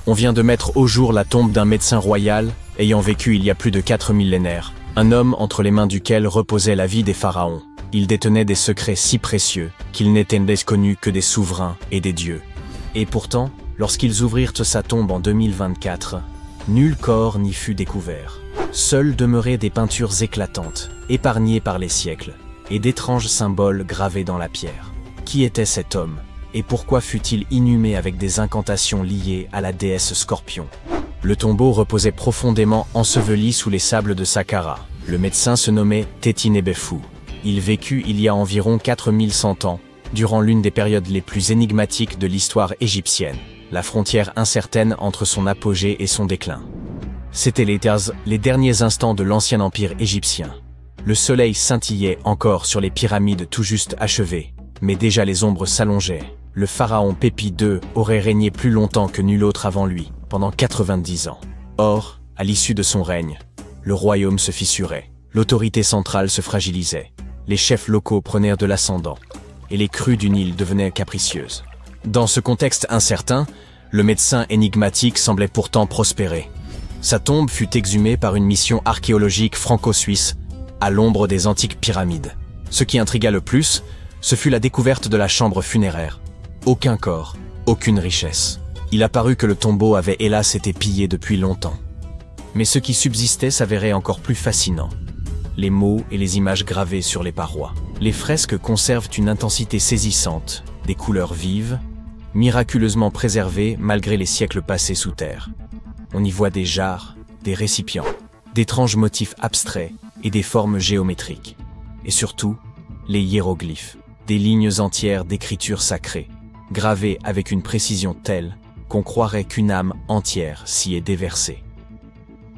On vient de mettre au jour la tombe d'un médecin royal ayant vécu il y a plus de 4 millénaires, un homme entre les mains duquel reposait la vie des pharaons. Il détenait des secrets si précieux qu'il n'était connu que des souverains et des dieux. Et pourtant, lorsqu'ils ouvrirent sa tombe en 2024, nul corps n'y fut découvert. Seules demeuraient des peintures éclatantes, épargnées par les siècles, et d'étranges symboles gravés dans la pierre. Qui était cet homme? Et pourquoi fut-il inhumé avec des incantations liées à la déesse Scorpion? Le tombeau reposait profondément enseveli sous les sables de Saqqara. Le médecin se nommait Tétinébéfou. Il vécut il y a environ 4100 ans, durant l'une des périodes les plus énigmatiques de l'histoire égyptienne, la frontière incertaine entre son apogée et son déclin. C'étaient les derniers instants de l'ancien empire égyptien. Le soleil scintillait encore sur les pyramides tout juste achevées, mais déjà les ombres s'allongeaient. Le pharaon Pépi II aurait régné plus longtemps que nul autre avant lui, pendant 90 ans. Or, à l'issue de son règne, le royaume se fissurait, l'autorité centrale se fragilisait, les chefs locaux prenaient de l'ascendant, et les crues du Nil devenaient capricieuses. Dans ce contexte incertain, le médecin énigmatique semblait pourtant prospérer. Sa tombe fut exhumée par une mission archéologique franco-suisse, à l'ombre des antiques pyramides. Ce qui intrigua le plus, ce fut la découverte de la chambre funéraire. Aucun corps, aucune richesse. Il apparut que le tombeau avait hélas été pillé depuis longtemps. Mais ce qui subsistait s'avérait encore plus fascinant. Les mots et les images gravées sur les parois. Les fresques conservent une intensité saisissante, des couleurs vives, miraculeusement préservées malgré les siècles passés sous terre. On y voit des jarres, des récipients, d'étranges motifs abstraits et des formes géométriques. Et surtout, les hiéroglyphes, des lignes entières d'écriture sacrée, gravées avec une précision telle qu'on croirait qu'une âme entière s'y est déversée.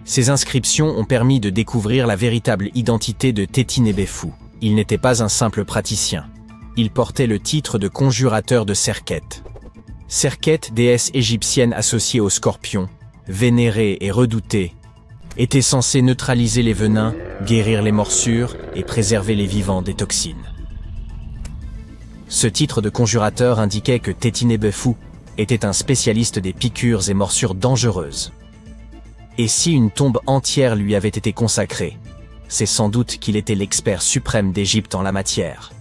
Ces inscriptions ont permis de découvrir la véritable identité de Tétinébéfou. Il n'était pas un simple praticien. Il portait le titre de conjurateur de Serket. Serket, déesse égyptienne associée au scorpion, vénérée et redoutée, était censée neutraliser les venins, guérir les morsures et préserver les vivants des toxines. Ce titre de conjurateur indiquait que Tétinébéfou était un spécialiste des piqûres et morsures dangereuses. Et si une tombe entière lui avait été consacrée, c'est sans doute qu'il était l'expert suprême d'Égypte en la matière.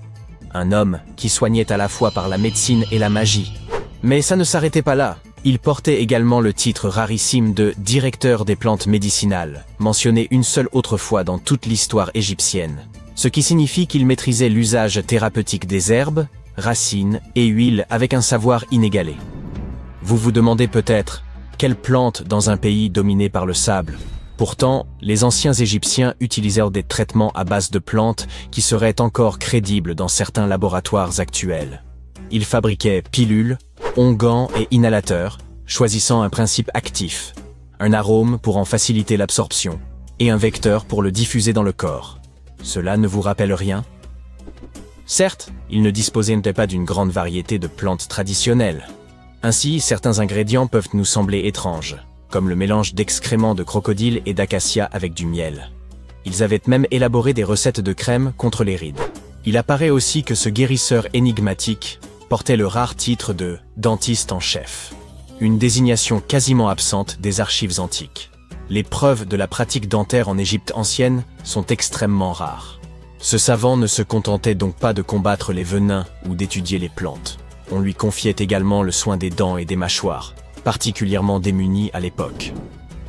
Un homme qui soignait à la fois par la médecine et la magie. Mais ça ne s'arrêtait pas là. Il portait également le titre rarissime de directeur des plantes médicinales, mentionné une seule autre fois dans toute l'histoire égyptienne. Ce qui signifie qu'il maîtrisait l'usage thérapeutique des herbes, racines et huiles avec un savoir inégalé. Vous vous demandez peut-être, quelle plante dans un pays dominé par le sable? Pourtant, les anciens Égyptiens utilisèrent des traitements à base de plantes qui seraient encore crédibles dans certains laboratoires actuels. Ils fabriquaient pilules, onguents et inhalateurs, choisissant un principe actif, un arôme pour en faciliter l'absorption, et un vecteur pour le diffuser dans le corps. Cela ne vous rappelle rien? Certes, ils ne disposaient pas d'une grande variété de plantes traditionnelles. Ainsi, certains ingrédients peuvent nous sembler étranges, comme le mélange d'excréments de crocodile et d'acacia avec du miel. Ils avaient même élaboré des recettes de crème contre les rides. Il apparaît aussi que ce guérisseur énigmatique portait le rare titre de dentiste en chef, une désignation quasiment absente des archives antiques. Les preuves de la pratique dentaire en Égypte ancienne sont extrêmement rares. Ce savant ne se contentait donc pas de combattre les venins ou d'étudier les plantes. On lui confiait également le soin des dents et des mâchoires, particulièrement démunis à l'époque.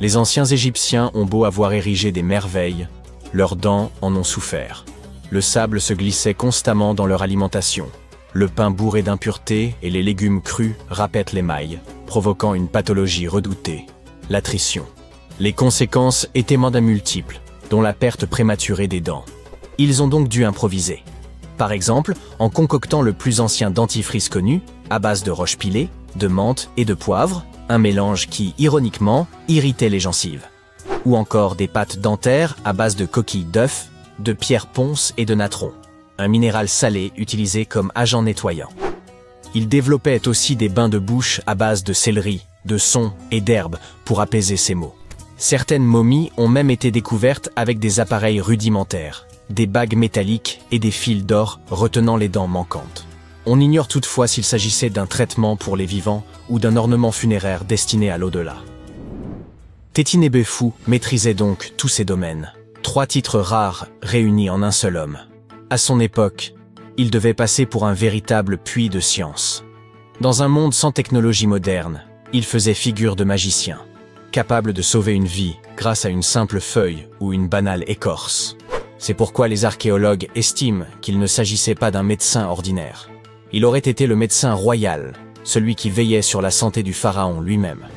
Les anciens Égyptiens ont beau avoir érigé des merveilles, leurs dents en ont souffert. Le sable se glissait constamment dans leur alimentation. Le pain bourré d'impuretés et les légumes crus râpaient l'émail, provoquant une pathologie redoutée, l'attrition. Les conséquences étaient multiples, dont la perte prématurée des dents. Ils ont donc dû improviser. Par exemple, en concoctant le plus ancien dentifrice connu, à base de roche pilée, de menthe et de poivre, un mélange qui, ironiquement, irritait les gencives. Ou encore des pâtes dentaires à base de coquilles d'œufs, de pierre ponce et de natron, un minéral salé utilisé comme agent nettoyant. Ils développaient aussi des bains de bouche à base de céleri, de son et d'herbes pour apaiser ces maux. Certaines momies ont même été découvertes avec des appareils rudimentaires, des bagues métalliques et des fils d'or retenant les dents manquantes. On ignore toutefois s'il s'agissait d'un traitement pour les vivants ou d'un ornement funéraire destiné à l'au-delà. Tétinébeu maîtrisait donc tous ces domaines. 3 titres rares réunis en un seul homme. À son époque, il devait passer pour un véritable puits de science. Dans un monde sans technologie moderne, il faisait figure de magicien, capable de sauver une vie grâce à une simple feuille ou une banale écorce. C'est pourquoi les archéologues estiment qu'il ne s'agissait pas d'un médecin ordinaire. Il aurait été le médecin royal, celui qui veillait sur la santé du pharaon lui-même.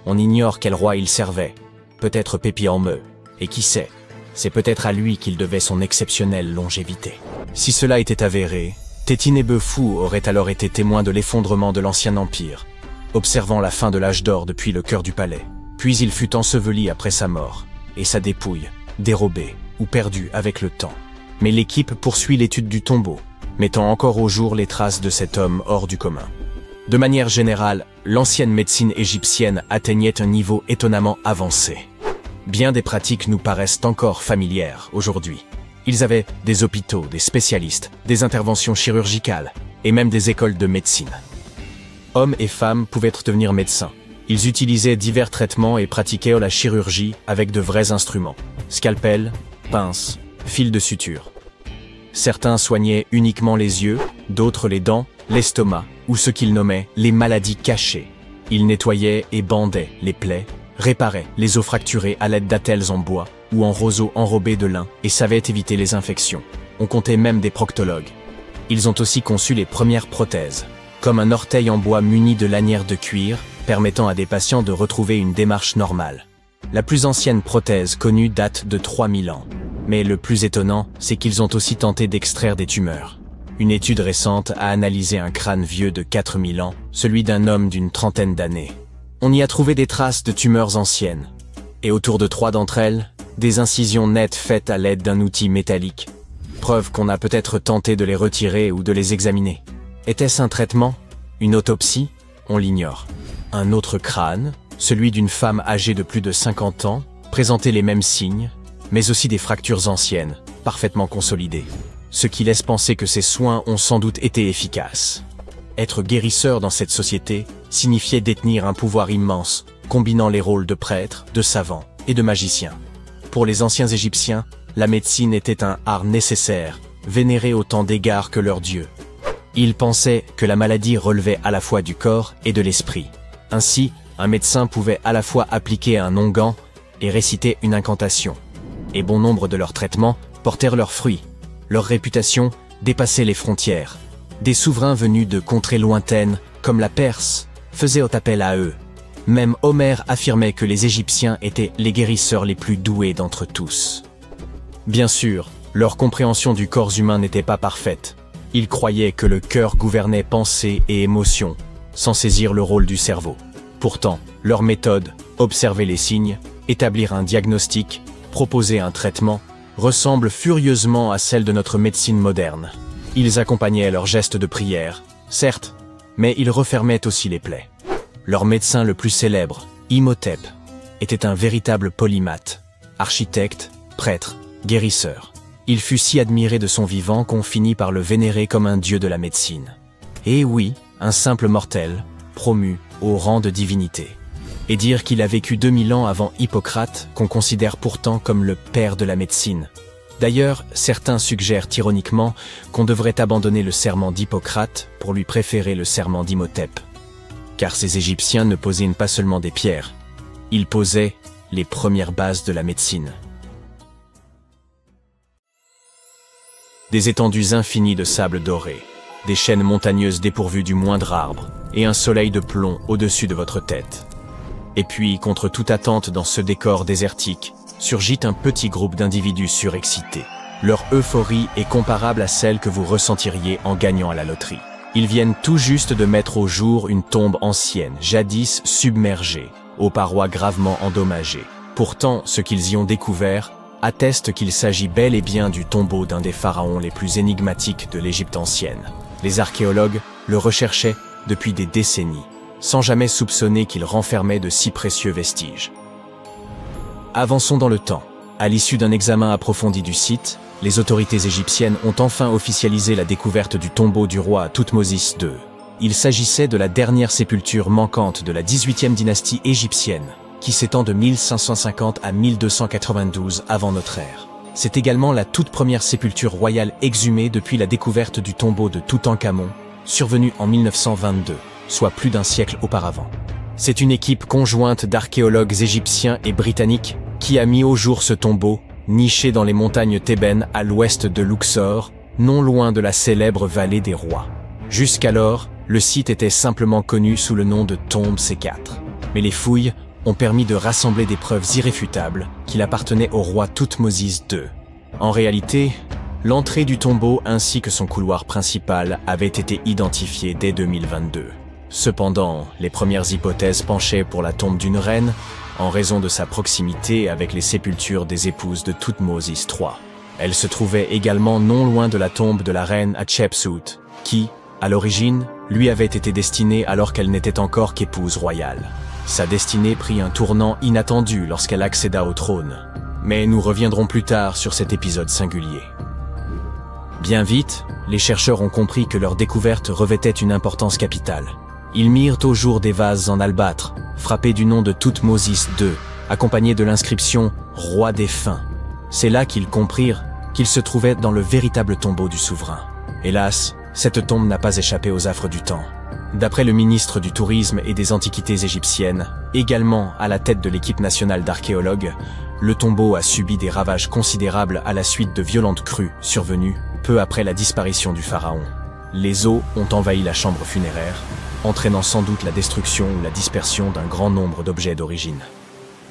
On ignore quel roi il servait, peut-être Pépi en Meu, et qui sait, c'est peut-être à lui qu'il devait son exceptionnelle longévité. Si cela était avéré, Tétinébeu aurait alors été témoin de l'effondrement de l'ancien empire, observant la fin de l'âge d'or depuis le cœur du palais. Puis il fut enseveli après sa mort, et sa dépouille, dérobée ou perdue avec le temps. Mais l'équipe poursuit l'étude du tombeau, mettant encore au jour les traces de cet homme hors du commun. De manière générale, l'ancienne médecine égyptienne atteignait un niveau étonnamment avancé. Bien des pratiques nous paraissent encore familières aujourd'hui. Ils avaient des hôpitaux, des spécialistes, des interventions chirurgicales et même des écoles de médecine. Hommes et femmes pouvaient devenir médecins. Ils utilisaient divers traitements et pratiquaient la chirurgie avec de vrais instruments. Scalpel, pince, fil de suture. Certains soignaient uniquement les yeux, d'autres les dents, l'estomac ou ce qu'ils nommaient les maladies cachées. Ils nettoyaient et bandaient les plaies, réparaient les os fracturés à l'aide d'attelles en bois ou en roseaux enrobés de lin et savaient éviter les infections. On comptait même des proctologues. Ils ont aussi conçu les premières prothèses, comme un orteil en bois muni de lanières de cuir, permettant à des patients de retrouver une démarche normale. La plus ancienne prothèse connue date de 3000 ans. Mais le plus étonnant, c'est qu'ils ont aussi tenté d'extraire des tumeurs. Une étude récente a analysé un crâne vieux de 4000 ans, celui d'un homme d'une trentaine d'années. On y a trouvé des traces de tumeurs anciennes. Et autour de 3 d'entre elles, des incisions nettes faites à l'aide d'un outil métallique. Preuve qu'on a peut-être tenté de les retirer ou de les examiner. Était-ce un traitement? Une autopsie? On l'ignore. Un autre crâne, celui d'une femme âgée de plus de 50 ans, présentait les mêmes signes, mais aussi des fractures anciennes, parfaitement consolidées. Ce qui laisse penser que ces soins ont sans doute été efficaces. Être guérisseur dans cette société signifiait détenir un pouvoir immense, combinant les rôles de prêtre, de savant et de magicien. Pour les anciens Égyptiens, la médecine était un art nécessaire, vénéré autant d'égards que leur dieu. Ils pensaient que la maladie relevait à la fois du corps et de l'esprit. Ainsi, un médecin pouvait à la fois appliquer un onguent et réciter une incantation. Et bon nombre de leurs traitements portèrent leurs fruits. Leur réputation dépassait les frontières. Des souverains venus de contrées lointaines, comme la Perse, faisaient appel à eux. Même Homère affirmait que les Égyptiens étaient les guérisseurs les plus doués d'entre tous. Bien sûr, leur compréhension du corps humain n'était pas parfaite. Ils croyaient que le cœur gouvernait pensée et émotion, sans saisir le rôle du cerveau. Pourtant, leur méthode, observer les signes, établir un diagnostic, proposer un traitement, ressemble furieusement à celle de notre médecine moderne. Ils accompagnaient leurs gestes de prière, certes, mais ils refermaient aussi les plaies. Leur médecin le plus célèbre, Imhotep, était un véritable polymathe, architecte, prêtre, guérisseur. Il fut si admiré de son vivant qu'on finit par le vénérer comme un dieu de la médecine. Et oui, un simple mortel, promu au rang de divinité. Et dire qu'il a vécu 2000 ans avant Hippocrate, qu'on considère pourtant comme le père de la médecine. D'ailleurs, certains suggèrent ironiquement qu'on devrait abandonner le serment d'Hippocrate pour lui préférer le serment d'Imhotep. Car ces Égyptiens ne posaient pas seulement des pierres, ils posaient les premières bases de la médecine. Des étendues infinies de sable doré, des chaînes montagneuses dépourvues du moindre arbre, et un soleil de plomb au-dessus de votre tête. Et puis, contre toute attente dans ce décor désertique, surgit un petit groupe d'individus surexcités. Leur euphorie est comparable à celle que vous ressentiriez en gagnant à la loterie. Ils viennent tout juste de mettre au jour une tombe ancienne, jadis submergée, aux parois gravement endommagées. Pourtant, ce qu'ils y ont découvert atteste qu'il s'agit bel et bien du tombeau d'un des pharaons les plus énigmatiques de l'Égypte ancienne. Les archéologues le recherchaient depuis des décennies, sans jamais soupçonner qu'il renfermait de si précieux vestiges. Avançons dans le temps. À l'issue d'un examen approfondi du site, les autorités égyptiennes ont enfin officialisé la découverte du tombeau du roi Thoutmôsis II. Il s'agissait de la dernière sépulture manquante de la 18e dynastie égyptienne, qui s'étend de 1550 à 1292 avant notre ère. C'est également la toute première sépulture royale exhumée depuis la découverte du tombeau de Toutankhamon, survenue en 1922, soit plus d'un siècle auparavant. C'est une équipe conjointe d'archéologues égyptiens et britanniques qui a mis au jour ce tombeau, niché dans les montagnes thébaines à l'ouest de Luxor, non loin de la célèbre vallée des rois. Jusqu'alors, le site était simplement connu sous le nom de tombe C4. Mais les fouilles ont permis de rassembler des preuves irréfutables qu'il appartenait au roi Thoutmôsis II. En réalité, l'entrée du tombeau ainsi que son couloir principal avaient été identifiés dès 2022. Cependant, les premières hypothèses penchaient pour la tombe d'une reine, en raison de sa proximité avec les sépultures des épouses de Thoutmôsis III. Elle se trouvait également non loin de la tombe de la reine Hatshepsut, qui, à l'origine, lui avait été destinée alors qu'elle n'était encore qu'épouse royale. Sa destinée prit un tournant inattendu lorsqu'elle accéda au trône. Mais nous reviendrons plus tard sur cet épisode singulier. Bien vite, les chercheurs ont compris que leur découverte revêtait une importance capitale. Ils mirent au jour des vases en albâtre, frappés du nom de Thoutmôsis II, accompagnés de l'inscription « Roi défunt ». C'est là qu'ils comprirent qu'ils se trouvaient dans le véritable tombeau du souverain. Hélas, cette tombe n'a pas échappé aux affres du temps. D'après le ministre du Tourisme et des Antiquités égyptiennes, également à la tête de l'équipe nationale d'archéologues, le tombeau a subi des ravages considérables à la suite de violentes crues survenues peu après la disparition du pharaon. Les eaux ont envahi la chambre funéraire, entraînant sans doute la destruction ou la dispersion d'un grand nombre d'objets d'origine.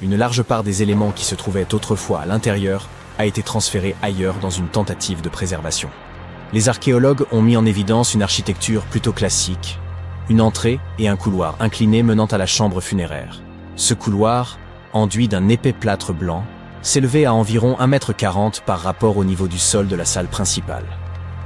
Une large part des éléments qui se trouvaient autrefois à l'intérieur a été transférée ailleurs dans une tentative de préservation. Les archéologues ont mis en évidence une architecture plutôt classique, une entrée et un couloir incliné menant à la chambre funéraire. Ce couloir, enduit d'un épais plâtre blanc, s'élevait à environ 1,40 m par rapport au niveau du sol de la salle principale.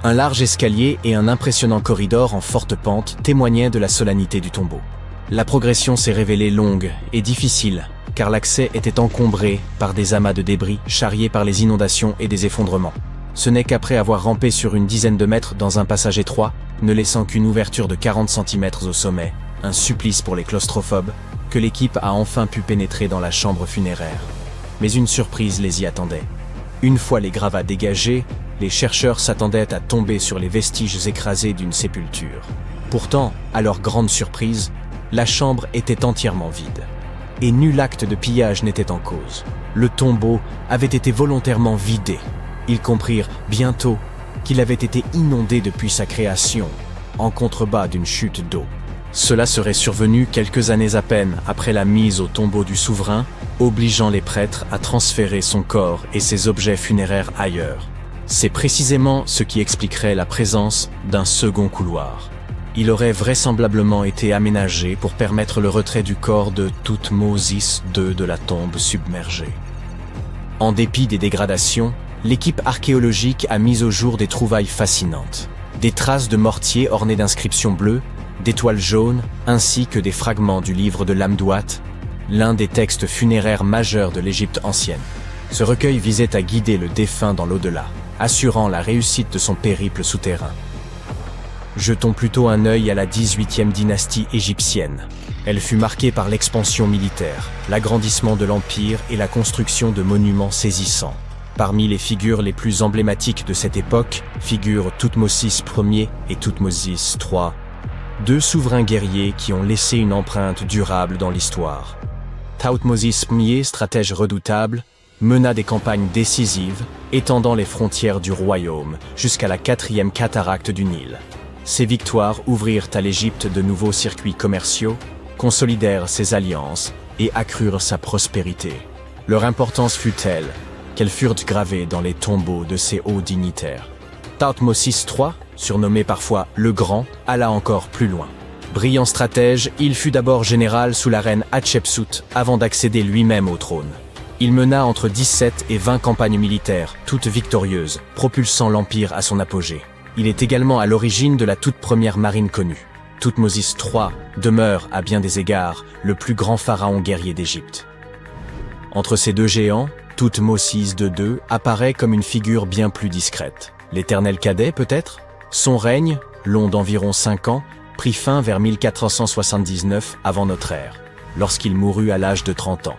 Un large escalier et un impressionnant corridor en forte pente témoignaient de la solennité du tombeau. La progression s'est révélée longue et difficile, car l'accès était encombré par des amas de débris charriés par les inondations et des effondrements. Ce n'est qu'après avoir rampé sur une dizaine de mètres dans un passage étroit, ne laissant qu'une ouverture de 40 cm au sommet, un supplice pour les claustrophobes, que l'équipe a enfin pu pénétrer dans la chambre funéraire. Mais une surprise les y attendait. Une fois les gravats dégagés, les chercheurs s'attendaient à tomber sur les vestiges écrasés d'une sépulture. Pourtant, à leur grande surprise, la chambre était entièrement vide. Et nul acte de pillage n'était en cause. Le tombeau avait été volontairement vidé. Ils comprirent bientôt qu'il avait été inondé depuis sa création, en contrebas d'une chute d'eau. Cela serait survenu quelques années à peine après la mise au tombeau du souverain, obligeant les prêtres à transférer son corps et ses objets funéraires ailleurs. C'est précisément ce qui expliquerait la présence d'un second couloir. Il aurait vraisemblablement été aménagé pour permettre le retrait du corps de Thoutmôsis II de la tombe submergée. En dépit des dégradations, l'équipe archéologique a mis au jour des trouvailles fascinantes. Des traces de mortier ornées d'inscriptions bleues, d'étoiles jaunes, ainsi que des fragments du livre de l'Amduat, l'un des textes funéraires majeurs de l'Égypte ancienne. Ce recueil visait à guider le défunt dans l'au-delà, assurant la réussite de son périple souterrain. Jetons plutôt un œil à la 18e dynastie égyptienne. Elle fut marquée par l'expansion militaire, l'agrandissement de l'empire et la construction de monuments saisissants. Parmi les figures les plus emblématiques de cette époque figurent Thoutmôsis Ier et Thoutmôsis III, deux souverains guerriers qui ont laissé une empreinte durable dans l'histoire. Thoutmôsis Ier, stratège redoutable, mena des campagnes décisives, étendant les frontières du royaume jusqu'à la 4e cataracte du Nil. Ces victoires ouvrirent à l'Égypte de nouveaux circuits commerciaux, consolidèrent ses alliances et accrurent sa prospérité. Leur importance fut telle qu'elles furent gravées dans les tombeaux de ces hauts dignitaires. Thoutmôsis III, surnommé parfois le Grand, alla encore plus loin. Brillant stratège, il fut d'abord général sous la reine Hatshepsut avant d'accéder lui-même au trône. Il mena entre 17 et 20 campagnes militaires, toutes victorieuses, propulsant l'empire à son apogée. Il est également à l'origine de la toute première marine connue. Thoutmôsis III demeure, à bien des égards, le plus grand pharaon guerrier d'Égypte. Entre ces deux géants, Thoutmôsis II apparaît comme une figure bien plus discrète. L'Éternel cadet peut-être? Son règne, long d'environ 5 ans, prit fin vers 1479 avant notre ère, lorsqu'il mourut à l'âge de 30 ans.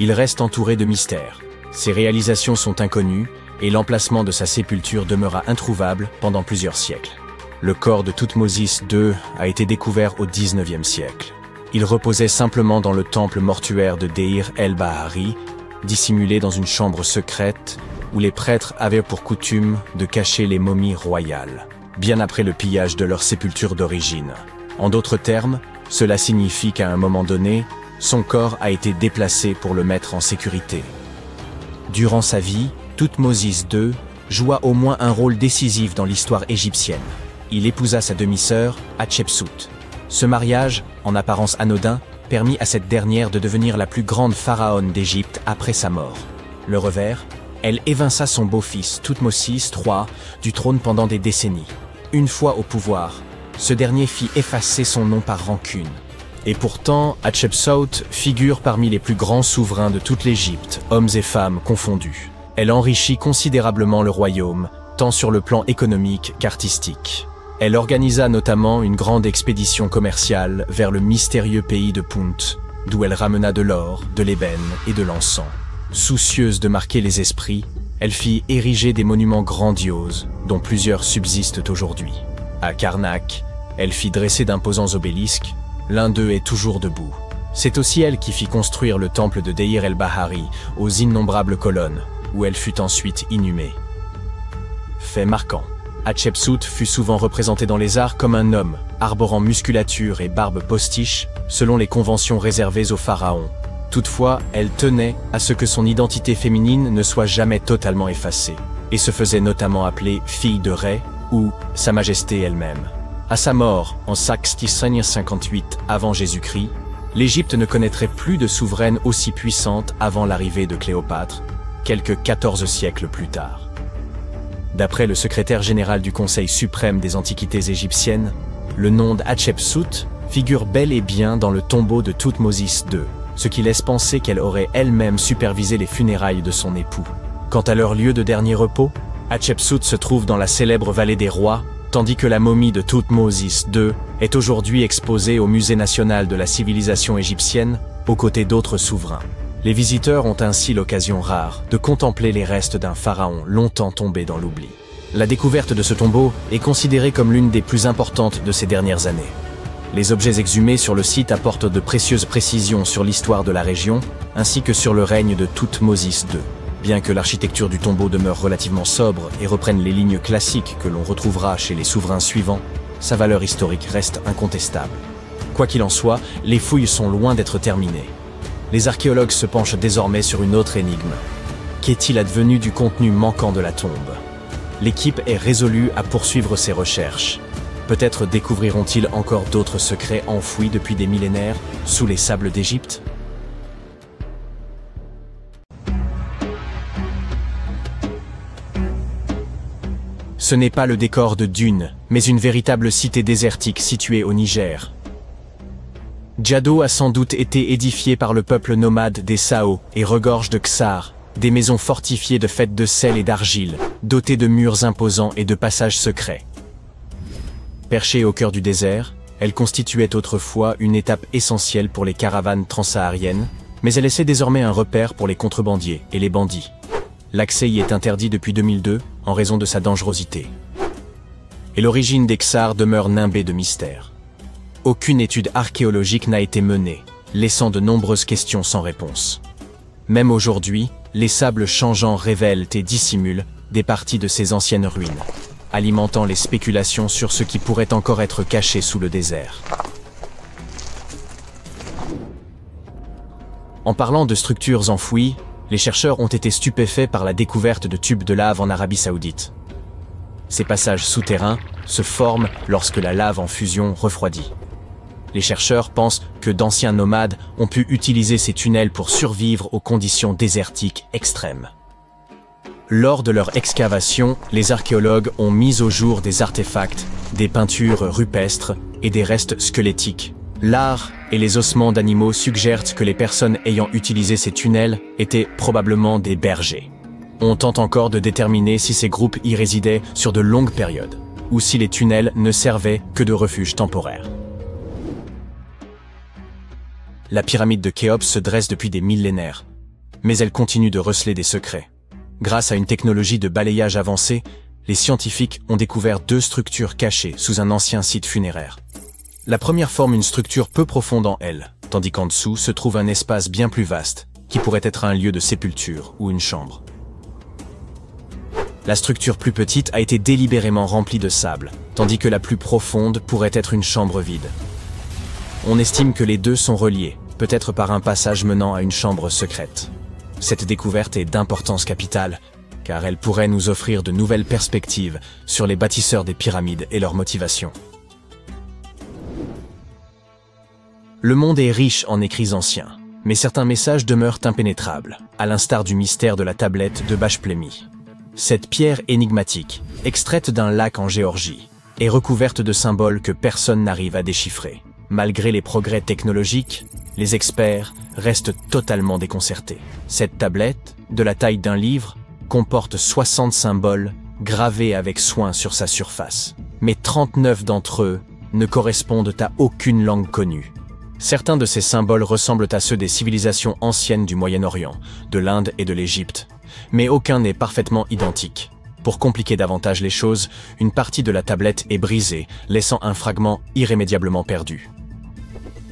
Il reste entouré de mystères. Ses réalisations sont inconnues et l'emplacement de sa sépulture demeura introuvable pendant plusieurs siècles. Le corps de Thoutmôsis II a été découvert au XIXe siècle. Il reposait simplement dans le temple mortuaire de Deir el-Bahari, dissimulé dans une chambre secrète où les prêtres avaient pour coutume de cacher les momies royales, bien après le pillage de leur sépulture d'origine. En d'autres termes, cela signifie qu'à un moment donné, son corps a été déplacé pour le mettre en sécurité. Durant sa vie, Thoutmôsis II joua au moins un rôle décisif dans l'histoire égyptienne. Il épousa sa demi-sœur, Hatshepsut. Ce mariage, en apparence anodin, permit à cette dernière de devenir la plus grande pharaone d'Égypte après sa mort. Le revers, elle évinça son beau-fils, Thoutmôsis III, du trône pendant des décennies. Une fois au pouvoir, ce dernier fit effacer son nom par rancune. Et pourtant, Hatshepsut figure parmi les plus grands souverains de toute l'Égypte, hommes et femmes confondus. Elle enrichit considérablement le royaume, tant sur le plan économique qu'artistique. Elle organisa notamment une grande expédition commerciale vers le mystérieux pays de Punt, d'où elle ramena de l'or, de l'ébène et de l'encens. Soucieuse de marquer les esprits, elle fit ériger des monuments grandioses, dont plusieurs subsistent aujourd'hui. À Karnak, elle fit dresser d'imposants obélisques, l'un d'eux est toujours debout. C'est aussi elle qui fit construire le temple de Deir el-Bahari, aux innombrables colonnes, où elle fut ensuite inhumée. Fait marquant. Hatshepsut fut souvent représentée dans les arts comme un homme, arborant musculature et barbe postiche, selon les conventions réservées aux pharaons. Toutefois, elle tenait à ce que son identité féminine ne soit jamais totalement effacée, et se faisait notamment appeler fille de Ré ou Sa Majesté elle-même. À sa mort, en 658 avant Jésus-Christ, l'Égypte ne connaîtrait plus de souveraine aussi puissante avant l'arrivée de Cléopâtre, quelques 14 siècles plus tard. D'après le secrétaire général du Conseil suprême des antiquités égyptiennes, le nom d'Hatshepsut figure bel et bien dans le tombeau de Thoutmôsis II, ce qui laisse penser qu'elle aurait elle-même supervisé les funérailles de son époux. Quant à leur lieu de dernier repos, Hatshepsut se trouve dans la célèbre vallée des rois, tandis que la momie de Thoutmôsis II est aujourd'hui exposée au Musée national de la civilisation égyptienne, aux côtés d'autres souverains. Les visiteurs ont ainsi l'occasion rare de contempler les restes d'un pharaon longtemps tombé dans l'oubli. La découverte de ce tombeau est considérée comme l'une des plus importantes de ces dernières années. Les objets exhumés sur le site apportent de précieuses précisions sur l'histoire de la région, ainsi que sur le règne de Thoutmôsis II. Bien que l'architecture du tombeau demeure relativement sobre et reprenne les lignes classiques que l'on retrouvera chez les souverains suivants, sa valeur historique reste incontestable. Quoi qu'il en soit, les fouilles sont loin d'être terminées. Les archéologues se penchent désormais sur une autre énigme. Qu'est-il advenu du contenu manquant de la tombe? L'équipe est résolue à poursuivre ses recherches. Peut-être découvriront-ils encore d'autres secrets enfouis depuis des millénaires sous les sables d'Égypte? Ce n'est pas le décor de Dune, mais une véritable cité désertique située au Niger. Djado a sans doute été édifié par le peuple nomade des Sao et regorge de Ksar, des maisons fortifiées de faites de sel et d'argile, dotées de murs imposants et de passages secrets. Perchée au cœur du désert, elle constituait autrefois une étape essentielle pour les caravanes transsahariennes, mais elle essaie désormais un repère pour les contrebandiers et les bandits. L'accès y est interdit depuis 2002 en raison de sa dangerosité. Et l'origine des Ksar demeure nimbée de mystères. Aucune étude archéologique n'a été menée, laissant de nombreuses questions sans réponse. Même aujourd'hui, les sables changeants révèlent et dissimulent des parties de ces anciennes ruines, alimentant les spéculations sur ce qui pourrait encore être caché sous le désert. En parlant de structures enfouies, les chercheurs ont été stupéfaits par la découverte de tubes de lave en Arabie Saoudite. Ces passages souterrains se forment lorsque la lave en fusion refroidit. Les chercheurs pensent que d'anciens nomades ont pu utiliser ces tunnels pour survivre aux conditions désertiques extrêmes. Lors de leur excavation, les archéologues ont mis au jour des artefacts, des peintures rupestres et des restes squelettiques, L'art et les ossements d'animaux suggèrent que les personnes ayant utilisé ces tunnels étaient probablement des bergers. On tente encore de déterminer si ces groupes y résidaient sur de longues périodes, ou si les tunnels ne servaient que de refuge temporaire. La pyramide de Khéops se dresse depuis des millénaires, mais elle continue de receler des secrets. Grâce à une technologie de balayage avancée, les scientifiques ont découvert 2 structures cachées sous un ancien site funéraire. La première forme une structure peu profonde en elle, tandis qu'en dessous se trouve un espace bien plus vaste, qui pourrait être un lieu de sépulture ou une chambre. La structure plus petite a été délibérément remplie de sable, tandis que la plus profonde pourrait être une chambre vide. On estime que les 2 sont reliés, peut-être par un passage menant à une chambre secrète. Cette découverte est d'importance capitale, car elle pourrait nous offrir de nouvelles perspectives sur les bâtisseurs des pyramides et leurs motivations. Le monde est riche en écrits anciens, mais certains messages demeurent impénétrables, à l'instar du mystère de la tablette de Bachplémy. Cette pierre énigmatique, extraite d'un lac en Géorgie, est recouverte de symboles que personne n'arrive à déchiffrer. Malgré les progrès technologiques, les experts restent totalement déconcertés. Cette tablette, de la taille d'un livre, comporte 60 symboles gravés avec soin sur sa surface. Mais 39 d'entre eux ne correspondent à aucune langue connue. Certains de ces symboles ressemblent à ceux des civilisations anciennes du Moyen-Orient, de l'Inde et de l'Égypte, mais aucun n'est parfaitement identique. Pour compliquer davantage les choses, une partie de la tablette est brisée, laissant un fragment irrémédiablement perdu.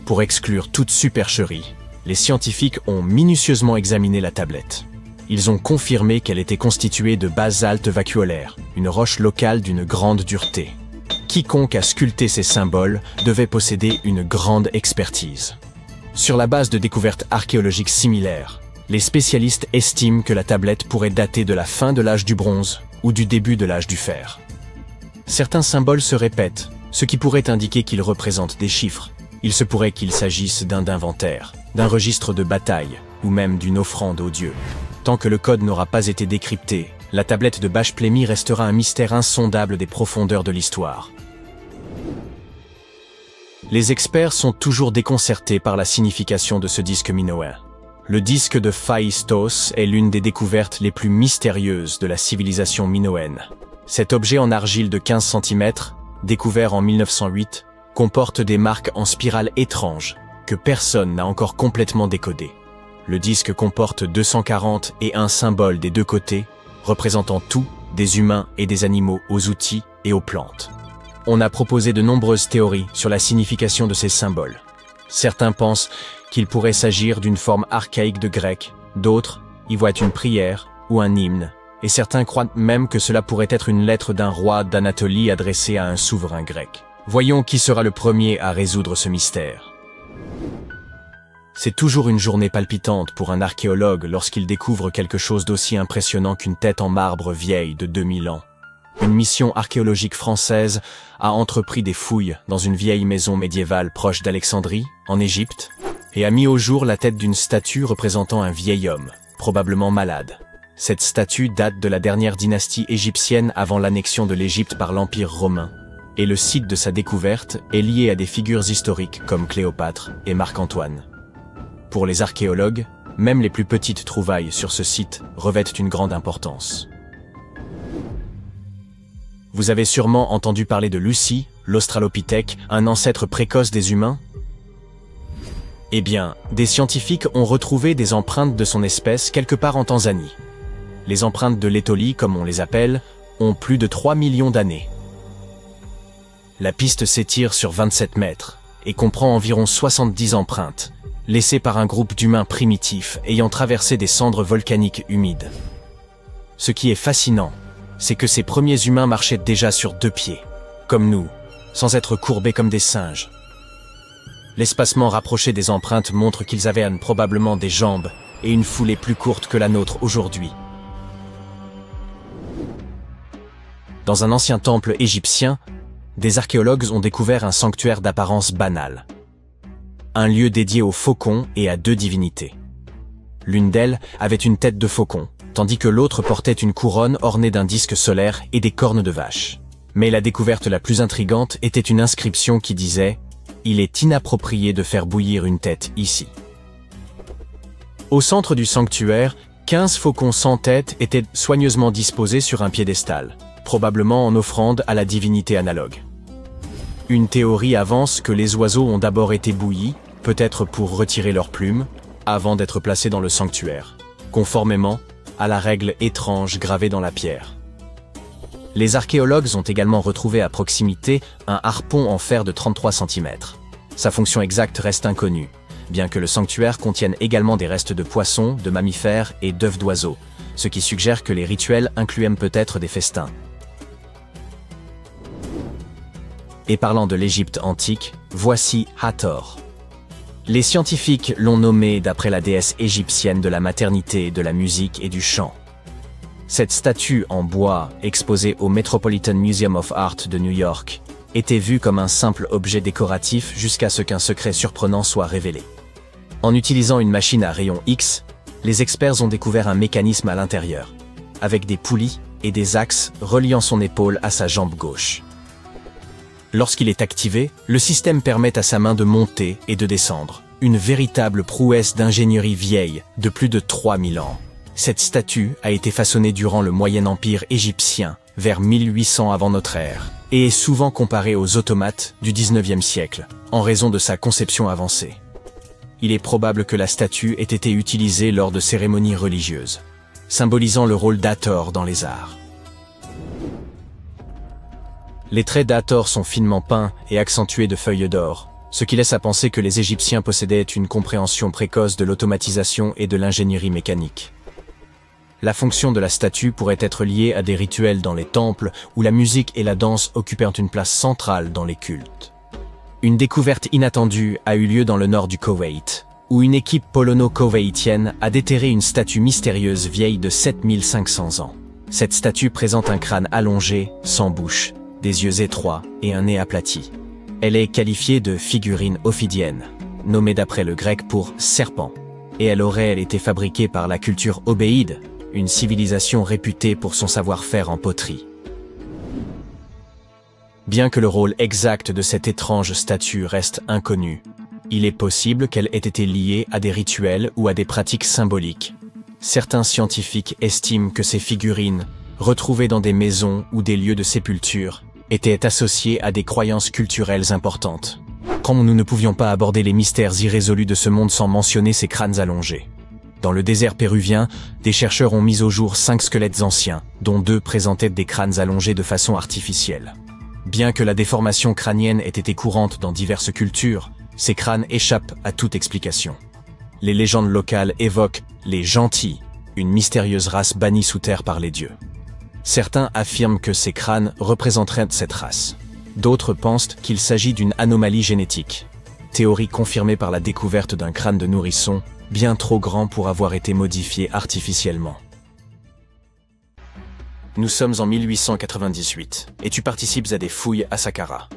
Pour exclure toute supercherie, les scientifiques ont minutieusement examiné la tablette. Ils ont confirmé qu'elle était constituée de basalte vacuolaire, une roche locale d'une grande dureté. Quiconque a sculpté ces symboles devait posséder une grande expertise. Sur la base de découvertes archéologiques similaires, les spécialistes estiment que la tablette pourrait dater de la fin de l'âge du bronze ou du début de l'âge du fer. Certains symboles se répètent, ce qui pourrait indiquer qu'ils représentent des chiffres. Il se pourrait qu'il s'agisse d'un inventaire, d'un registre de bataille ou même d'une offrande aux dieux. Tant que le code n'aura pas été décrypté, la tablette de Bachplémy restera un mystère insondable des profondeurs de l'histoire. Les experts sont toujours déconcertés par la signification de ce disque minoen. Le disque de Phaistos est l'une des découvertes les plus mystérieuses de la civilisation minoenne. Cet objet en argile de 15 cm, découvert en 1908, comporte des marques en spirale étranges que personne n'a encore complètement décodées. Le disque comporte 240 et un symboles des 2 côtés, représentant tout, des humains et des animaux aux outils et aux plantes. On a proposé de nombreuses théories sur la signification de ces symboles. Certains pensent qu'il pourrait s'agir d'une forme archaïque de grec, d'autres y voient une prière ou un hymne, et certains croient même que cela pourrait être une lettre d'un roi d'Anatolie adressée à un souverain grec. Voyons qui sera le premier à résoudre ce mystère. C'est toujours une journée palpitante pour un archéologue lorsqu'il découvre quelque chose d'aussi impressionnant qu'une tête en marbre vieille de 2000 ans. Une mission archéologique française a entrepris des fouilles dans une vieille maison médiévale proche d'Alexandrie, en Égypte, et a mis au jour la tête d'une statue représentant un vieil homme, probablement malade. Cette statue date de la dernière dynastie égyptienne avant l'annexion de l'Égypte par l'Empire romain, et le site de sa découverte est lié à des figures historiques comme Cléopâtre et Marc-Antoine. Pour les archéologues, même les plus petites trouvailles sur ce site revêtent une grande importance. Vous avez sûrement entendu parler de Lucie, l'Australopithèque, un ancêtre précoce des humains? Eh bien, des scientifiques ont retrouvé des empreintes de son espèce quelque part en Tanzanie. Les empreintes de l'Étolie, comme on les appelle, ont plus de 3 millions d'années. La piste s'étire sur 27 mètres et comprend environ 70 empreintes, laissées par un groupe d'humains primitifs ayant traversé des cendres volcaniques humides. Ce qui est fascinant, c'est que ces premiers humains marchaient déjà sur 2 pieds, comme nous, sans être courbés comme des singes. L'espacement rapproché des empreintes montre qu'ils avaient probablement des jambes et une foulée plus courte que la nôtre aujourd'hui. Dans un ancien temple égyptien, des archéologues ont découvert un sanctuaire d'apparence banale. Un lieu dédié aux faucons et à 2 divinités. L'une d'elles avait une tête de faucon, tandis que l'autre portait une couronne ornée d'un disque solaire et des cornes de vache. Mais la découverte la plus intrigante était une inscription qui disait « il est inapproprié de faire bouillir une tête ici. Au centre du sanctuaire, 15 faucons sans tête étaient soigneusement disposés sur un piédestal, probablement en offrande à la divinité analogue. Une théorie avance que les oiseaux ont d'abord été bouillis, peut-être pour retirer leurs plumes, avant d'être placés dans le sanctuaire, conformément à la règle étrange gravée dans la pierre. Les archéologues ont également retrouvé à proximité un harpon en fer de 33 cm. Sa fonction exacte reste inconnue, bien que le sanctuaire contienne également des restes de poissons, de mammifères et d'œufs d'oiseaux, ce qui suggère que les rituels incluaient peut-être des festins. Et parlant de l'Égypte antique, voici Hathor. Les scientifiques l'ont nommé d'après la déesse égyptienne de la maternité, de la musique et du chant. Cette statue en bois, exposée au Metropolitan Museum of Art de New York, était vue comme un simple objet décoratif jusqu'à ce qu'un secret surprenant soit révélé. En utilisant une machine à rayons X, les experts ont découvert un mécanisme à l'intérieur, avec des poulies et des axes reliant son épaule à sa jambe gauche. Lorsqu'il est activé, le système permet à sa main de monter et de descendre, une véritable prouesse d'ingénierie vieille de plus de 3000 ans. Cette statue a été façonnée durant le Moyen Empire égyptien, vers 1800 avant notre ère, et est souvent comparée aux automates du 19e siècle, en raison de sa conception avancée. Il est probable que la statue ait été utilisée lors de cérémonies religieuses, symbolisant le rôle d'Hathor dans les arts. Les traits d'Hathor sont finement peints et accentués de feuilles d'or, ce qui laisse à penser que les Égyptiens possédaient une compréhension précoce de l'automatisation et de l'ingénierie mécanique. La fonction de la statue pourrait être liée à des rituels dans les temples où la musique et la danse occupèrent une place centrale dans les cultes. Une découverte inattendue a eu lieu dans le nord du Koweït, où une équipe polono-koweïtienne a déterré une statue mystérieuse vieille de 7500 ans. Cette statue présente un crâne allongé, sans bouche, des yeux étroits et un nez aplati. Elle est qualifiée de figurine ophidienne, nommée d'après le grec pour serpent, et elle aurait été fabriquée par la culture obéide, une civilisation réputée pour son savoir-faire en poterie. Bien que le rôle exact de cette étrange statue reste inconnu, il est possible qu'elle ait été liée à des rituels ou à des pratiques symboliques. Certains scientifiques estiment que ces figurines, retrouvées dans des maisons ou des lieux de sépulture, étaient associées à des croyances culturelles importantes. Comme nous ne pouvions pas aborder les mystères irrésolus de ce monde sans mentionner ces crânes allongés. Dans le désert péruvien, des chercheurs ont mis au jour 5 squelettes anciens, dont 2 présentaient des crânes allongés de façon artificielle. Bien que la déformation crânienne ait été courante dans diverses cultures, ces crânes échappent à toute explication. Les légendes locales évoquent les gentils, une mystérieuse race bannie sous terre par les dieux. Certains affirment que ces crânes représenteraient cette race. D'autres pensent qu'il s'agit d'une anomalie génétique. Théorie confirmée par la découverte d'un crâne de nourrisson, bien trop grand pour avoir été modifié artificiellement. Nous sommes en 1898, et tu participes à des fouilles à Saqqara.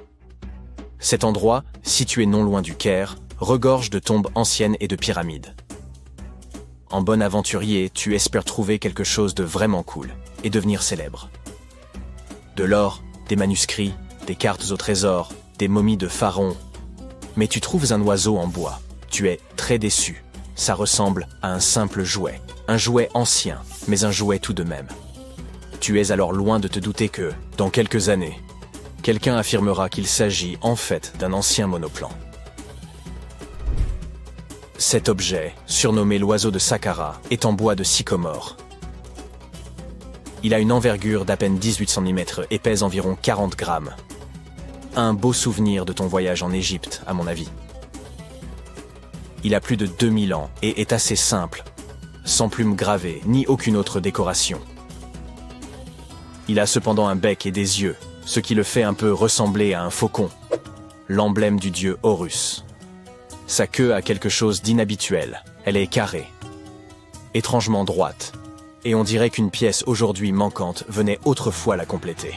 Cet endroit, situé non loin du Caire, regorge de tombes anciennes et de pyramides. En bon aventurier, tu espères trouver quelque chose de vraiment cool, et devenir célèbre. De l'or, des manuscrits, des cartes au trésor, des momies de pharaons. Mais tu trouves un oiseau en bois. Tu es très déçu. Ça ressemble à un simple jouet. Un jouet ancien, mais un jouet tout de même. Tu es alors loin de te douter que, dans quelques années, quelqu'un affirmera qu'il s'agit en fait d'un ancien monoplan. Cet objet, surnommé l'oiseau de Saqqara, est en bois de sycomore. Il a une envergure d'à peine 18 cm et pèse environ 40 grammes. Un beau souvenir de ton voyage en Égypte, à mon avis. Il a plus de 2000 ans et est assez simple, sans plumes gravées ni aucune autre décoration. Il a cependant un bec et des yeux, ce qui le fait un peu ressembler à un faucon, l'emblème du dieu Horus. Sa queue a quelque chose d'inhabituel, elle est carrée, étrangement droite, et on dirait qu'une pièce aujourd'hui manquante venait autrefois la compléter.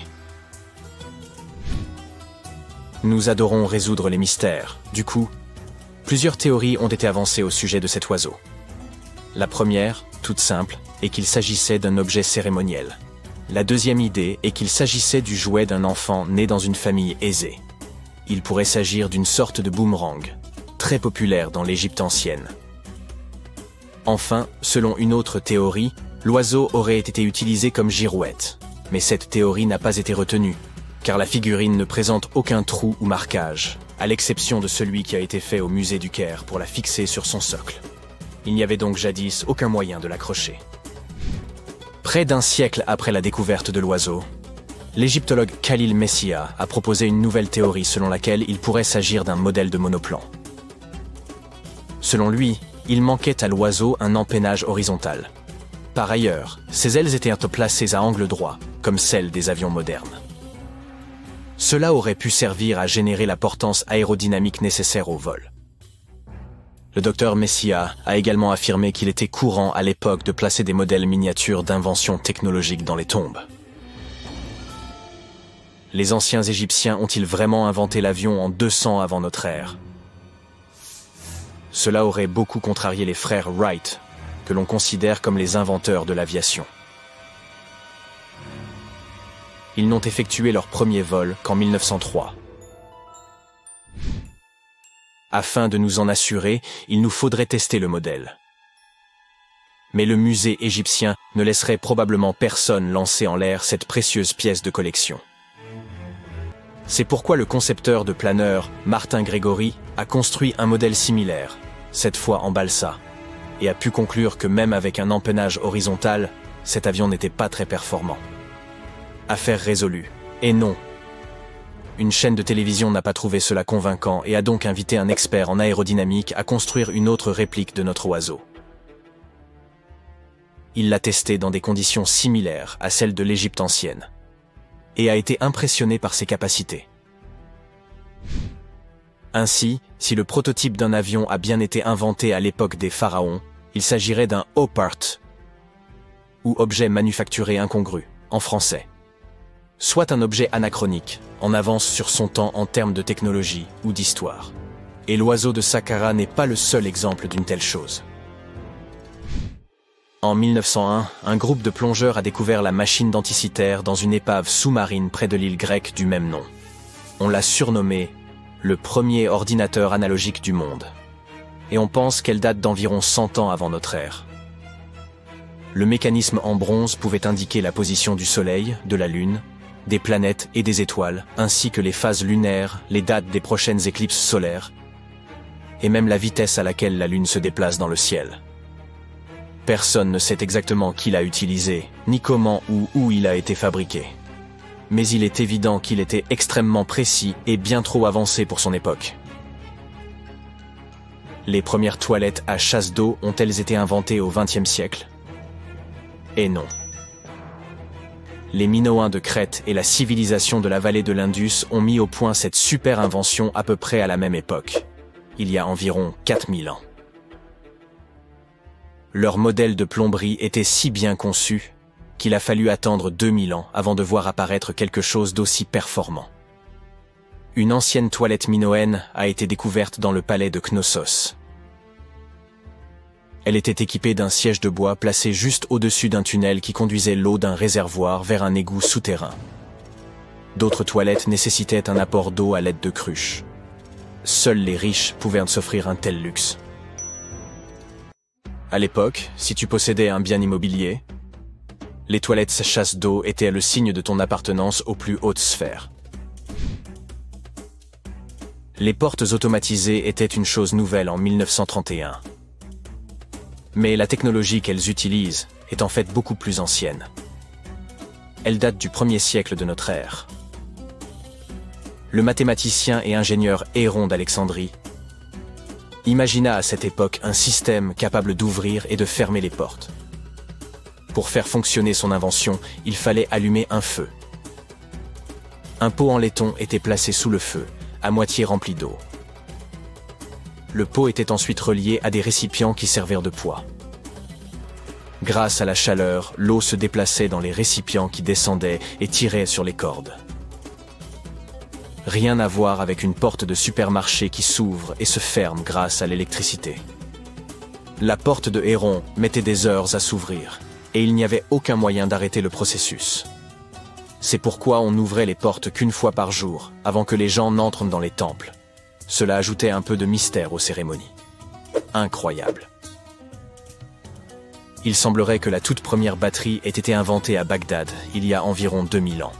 Nous adorons résoudre les mystères, du coup, plusieurs théories ont été avancées au sujet de cet oiseau. La première, toute simple, est qu'il s'agissait d'un objet cérémoniel. La deuxième idée est qu'il s'agissait du jouet d'un enfant né dans une famille aisée. il pourrait s'agir d'une sorte de boomerang, très populaire dans l'Égypte ancienne. Enfin, selon une autre théorie, l'oiseau aurait été utilisé comme girouette. Mais cette théorie n'a pas été retenue, car la figurine ne présente aucun trou ou marquage, à l'exception de celui qui a été fait au musée du Caire pour la fixer sur son socle. Il n'y avait donc jadis aucun moyen de l'accrocher. Près d'un siècle après la découverte de l'oiseau, l'égyptologue Khalil Messia a proposé une nouvelle théorie selon laquelle il pourrait s'agir d'un modèle de monoplan. Selon lui, il manquait à l'oiseau un empennage horizontal. Par ailleurs, ses ailes étaient placées à angle droit, comme celles des avions modernes. Cela aurait pu servir à générer la portance aérodynamique nécessaire au vol. Le docteur Messia a également affirmé qu'il était courant à l'époque de placer des modèles miniatures d'inventions technologiques dans les tombes. Les anciens Égyptiens ont-ils vraiment inventé l'avion en 200 avant notre ère? Cela aurait beaucoup contrarié les frères Wright, que l'on considère comme les inventeurs de l'aviation. Ils n'ont effectué leur premier vol qu'en 1903. Afin de nous en assurer, il nous faudrait tester le modèle. Mais le musée égyptien ne laisserait probablement personne lancer en l'air cette précieuse pièce de collection. C'est pourquoi le concepteur de planeur, Martin Grégory, a construit un modèle similaire, cette fois en balsa, et a pu conclure que même avec un empennage horizontal, cet avion n'était pas très performant. Affaire résolue. Et non. Une chaîne de télévision n'a pas trouvé cela convaincant et a donc invité un expert en aérodynamique à construire une autre réplique de notre oiseau. Il l'a testé dans des conditions similaires à celles de l'Égypte ancienne, et a été impressionné par ses capacités. Ainsi, si le prototype d'un avion a bien été inventé à l'époque des pharaons, il s'agirait d'un opart, ou objet manufacturé incongru, en français. Soit un objet anachronique, en avance sur son temps en termes de technologie ou d'histoire. Et l'oiseau de Saqqara n'est pas le seul exemple d'une telle chose. En 1901, un groupe de plongeurs a découvert la machine d'Anticythère dans une épave sous-marine près de l'île grecque du même nom. On l'a surnommée le premier ordinateur analogique du monde. Et on pense qu'elle date d'environ 100 ans avant notre ère. Le mécanisme en bronze pouvait indiquer la position du Soleil, de la Lune, des planètes et des étoiles, ainsi que les phases lunaires, les dates des prochaines éclipses solaires, et même la vitesse à laquelle la Lune se déplace dans le ciel. Personne ne sait exactement qui l'a utilisé, ni comment ou où il a été fabriqué. Mais il est évident qu'il était extrêmement précis et bien trop avancé pour son époque. Les premières toilettes à chasse d'eau ont-elles été inventées au XXe siècle? Et non. Les Minoens de Crète et la civilisation de la vallée de l'Indus ont mis au point cette super invention à peu près à la même époque, il y a environ 4000 ans. Leur modèle de plomberie était si bien conçu qu'il a fallu attendre 2000 ans avant de voir apparaître quelque chose d'aussi performant. Une ancienne toilette minoenne a été découverte dans le palais de Knossos. Elle était équipée d'un siège de bois placé juste au-dessus d'un tunnel qui conduisait l'eau d'un réservoir vers un égout souterrain. D'autres toilettes nécessitaient un apport d'eau à l'aide de cruches. Seuls les riches pouvaient s'offrir un tel luxe. À l'époque, si tu possédais un bien immobilier, les toilettes chasse d'eau étaient le signe de ton appartenance aux plus hautes sphères. Les portes automatisées étaient une chose nouvelle en 1931. Mais la technologie qu'elles utilisent est en fait beaucoup plus ancienne. Elle date du 1er siècle de notre ère. Le mathématicien et ingénieur Héron d'Alexandrie imagina à cette époque un système capable d'ouvrir et de fermer les portes. Pour faire fonctionner son invention, il fallait allumer un feu. Un pot en laiton était placé sous le feu, à moitié rempli d'eau. Le pot était ensuite relié à des récipients qui servirent de poids. Grâce à la chaleur, l'eau se déplaçait dans les récipients qui descendaient et tiraient sur les cordes. Rien à voir avec une porte de supermarché qui s'ouvre et se ferme grâce à l'électricité. La porte de Héron mettait des heures à s'ouvrir, et il n'y avait aucun moyen d'arrêter le processus. C'est pourquoi on n'ouvrait les portes qu'une fois par jour, avant que les gens n'entrent dans les temples. Cela ajoutait un peu de mystère aux cérémonies. Incroyable. Il semblerait que la toute première batterie ait été inventée à Bagdad, il y a environ 2000 ans.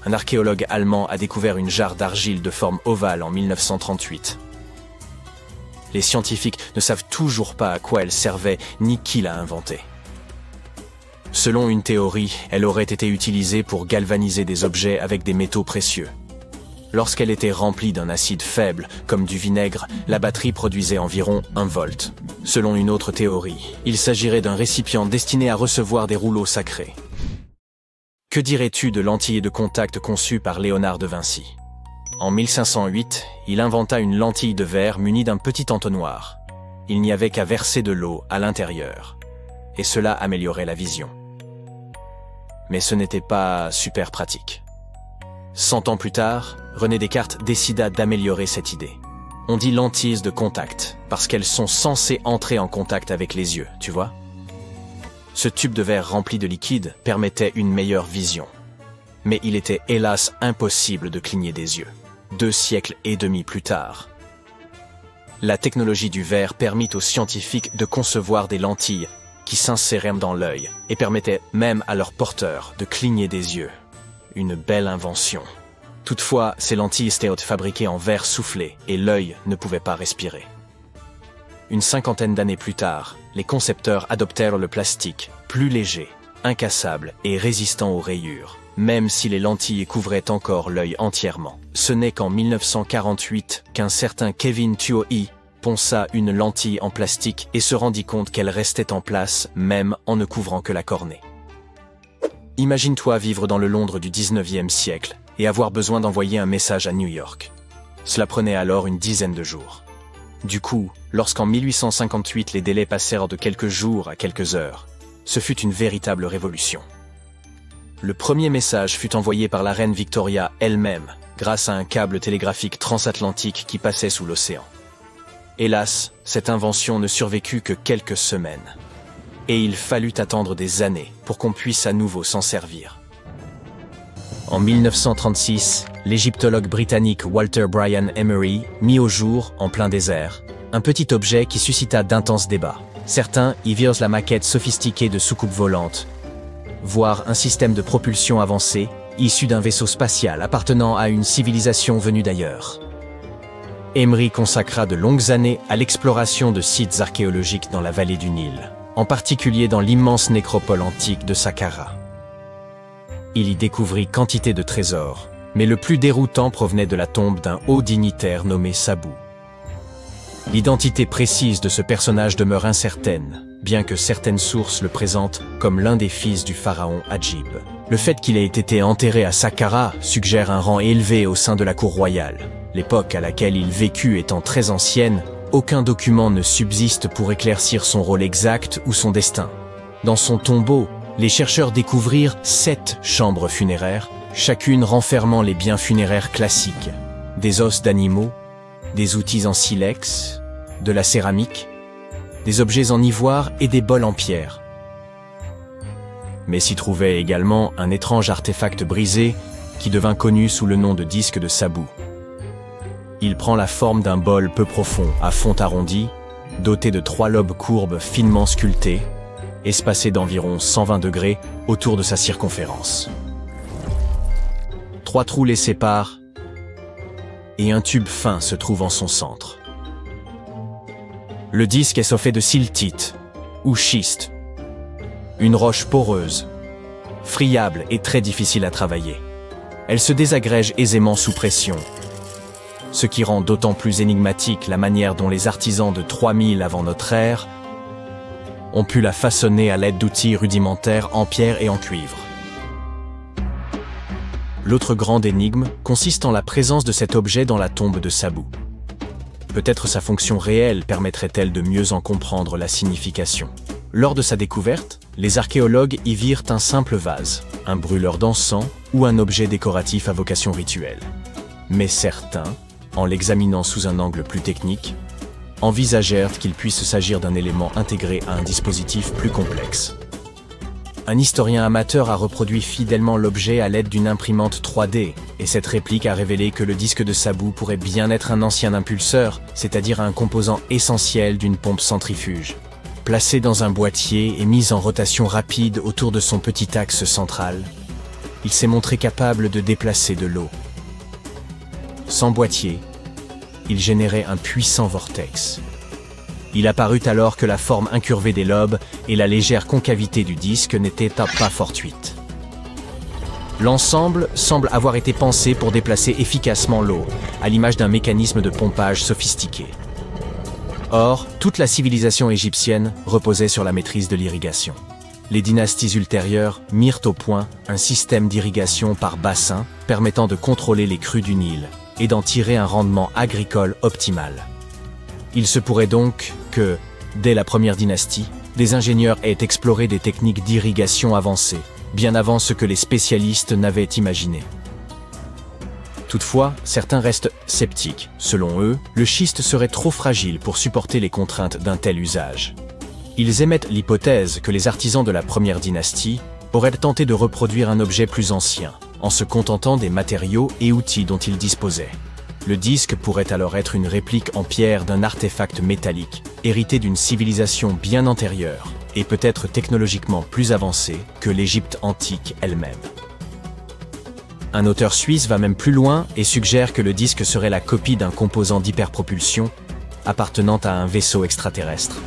Un archéologue allemand a découvert une jarre d'argile de forme ovale en 1938. Les scientifiques ne savent toujours pas à quoi elle servait ni qui l'a inventée. Selon une théorie, elle aurait été utilisée pour galvaniser des objets avec des métaux précieux. Lorsqu'elle était remplie d'un acide faible, comme du vinaigre, la batterie produisait environ 1 volt. Selon une autre théorie, il s'agirait d'un récipient destiné à recevoir des rouleaux sacrés. Que dirais-tu de lentilles de contact conçues par Léonard de Vinci? En 1508, il inventa une lentille de verre munie d'un petit entonnoir. Il n'y avait qu'à verser de l'eau à l'intérieur, et cela améliorait la vision. Mais ce n'était pas super pratique. 100 ans plus tard, René Descartes décida d'améliorer cette idée. On dit lentilles de contact, parce qu'elles sont censées entrer en contact avec les yeux, tu vois? Ce tube de verre rempli de liquide permettait une meilleure vision. Mais il était hélas impossible de cligner des yeux. 2 siècles et demi plus tard. La technologie du verre permit aux scientifiques de concevoir des lentilles qui s'inséraient dans l'œil et permettaient même à leurs porteurs de cligner des yeux. Une belle invention. Toutefois, ces lentilles étaient fabriquées en verre soufflé et l'œil ne pouvait pas respirer. Une 50aine d'années plus tard, les concepteurs adoptèrent le plastique, plus léger, incassable et résistant aux rayures, même si les lentilles couvraient encore l'œil entièrement. Ce n'est qu'en 1948 qu'un certain Kevin Tuohy ponça une lentille en plastique et se rendit compte qu'elle restait en place même en ne couvrant que la cornée. Imagine-toi vivre dans le Londres du 19e siècle et avoir besoin d'envoyer un message à New York. Cela prenait alors une dizaine de jours. Du coup, lorsqu'en 1858 les délais passèrent de quelques jours à quelques heures, ce fut une véritable révolution. Le premier message fut envoyé par la reine Victoria elle-même, grâce à un câble télégraphique transatlantique qui passait sous l'océan. Hélas, cette invention ne survécut que quelques semaines. Et il fallut attendre des années pour qu'on puisse à nouveau s'en servir. En 1936, l'égyptologue britannique Walter Bryan Emery mit au jour, en plein désert, un petit objet qui suscita d'intenses débats. Certains y virent la maquette sophistiquée de soucoupes volantes, voire un système de propulsion avancé, issu d'un vaisseau spatial appartenant à une civilisation venue d'ailleurs. Emery consacra de longues années à l'exploration de sites archéologiques dans la vallée du Nil, en particulier dans l'immense nécropole antique de Saqqara. Il y découvrit quantité de trésors, mais le plus déroutant provenait de la tombe d'un haut dignitaire nommé Sabou. L'identité précise de ce personnage demeure incertaine, bien que certaines sources le présentent comme l'un des fils du pharaon Hadjib. Le fait qu'il ait été enterré à Saqqara suggère un rang élevé au sein de la cour royale. L'époque à laquelle il vécut étant très ancienne, aucun document ne subsiste pour éclaircir son rôle exact ou son destin. Dans son tombeau, les chercheurs découvrirent 7 chambres funéraires, chacune renfermant les biens funéraires classiques, des os d'animaux, des outils en silex, de la céramique, des objets en ivoire et des bols en pierre. Mais s'y trouvait également un étrange artefact brisé qui devint connu sous le nom de disque de Sabou. Il prend la forme d'un bol peu profond, à fond arrondi, doté de 3 lobes courbes finement sculptés, espacés d'environ 120 degrés autour de sa circonférence. 3 trous les séparent, et un tube fin se trouve en son centre. Le disque est fait de siltite, ou schiste, une roche poreuse, friable et très difficile à travailler. Elle se désagrège aisément sous pression, ce qui rend d'autant plus énigmatique la manière dont les artisans de 3000 avant notre ère ont pu la façonner à l'aide d'outils rudimentaires en pierre et en cuivre. L'autre grande énigme consiste en la présence de cet objet dans la tombe de Sabou. Peut-être sa fonction réelle permettrait-elle de mieux en comprendre la signification. Lors de sa découverte, les archéologues y virent un simple vase, un brûleur d'encens ou un objet décoratif à vocation rituelle. Mais certains, en l'examinant sous un angle plus technique, envisagèrent qu'il puisse s'agir d'un élément intégré à un dispositif plus complexe. Un historien amateur a reproduit fidèlement l'objet à l'aide d'une imprimante 3D, et cette réplique a révélé que le disque de Sabu pourrait bien être un ancien impulseur, c'est-à-dire un composant essentiel d'une pompe centrifuge. Placé dans un boîtier et mis en rotation rapide autour de son petit axe central, il s'est montré capable de déplacer de l'eau. Sans boîtier, il générait un puissant vortex. Il apparut alors que la forme incurvée des lobes et la légère concavité du disque n'étaient pas fortuites. L'ensemble semble avoir été pensé pour déplacer efficacement l'eau, à l'image d'un mécanisme de pompage sophistiqué. Or, toute la civilisation égyptienne reposait sur la maîtrise de l'irrigation. Les dynasties ultérieures mirent au point un système d'irrigation par bassin permettant de contrôler les crues du Nil et d'en tirer un rendement agricole optimal. Il se pourrait donc que, dès la première dynastie, des ingénieurs aient exploré des techniques d'irrigation avancées, bien avant ce que les spécialistes n'avaient imaginé. Toutefois, certains restent sceptiques. Selon eux, le schiste serait trop fragile pour supporter les contraintes d'un tel usage. Ils émettent l'hypothèse que les artisans de la première dynastie auraient tenté de reproduire un objet plus ancien, en se contentant des matériaux et outils dont ils disposaient. Le disque pourrait alors être une réplique en pierre d'un artefact métallique, hérité d'une civilisation bien antérieure et peut-être technologiquement plus avancée que l'Égypte antique elle-même. Un auteur suisse va même plus loin et suggère que le disque serait la copie d'un composant d'hyperpropulsion appartenant à un vaisseau extraterrestre,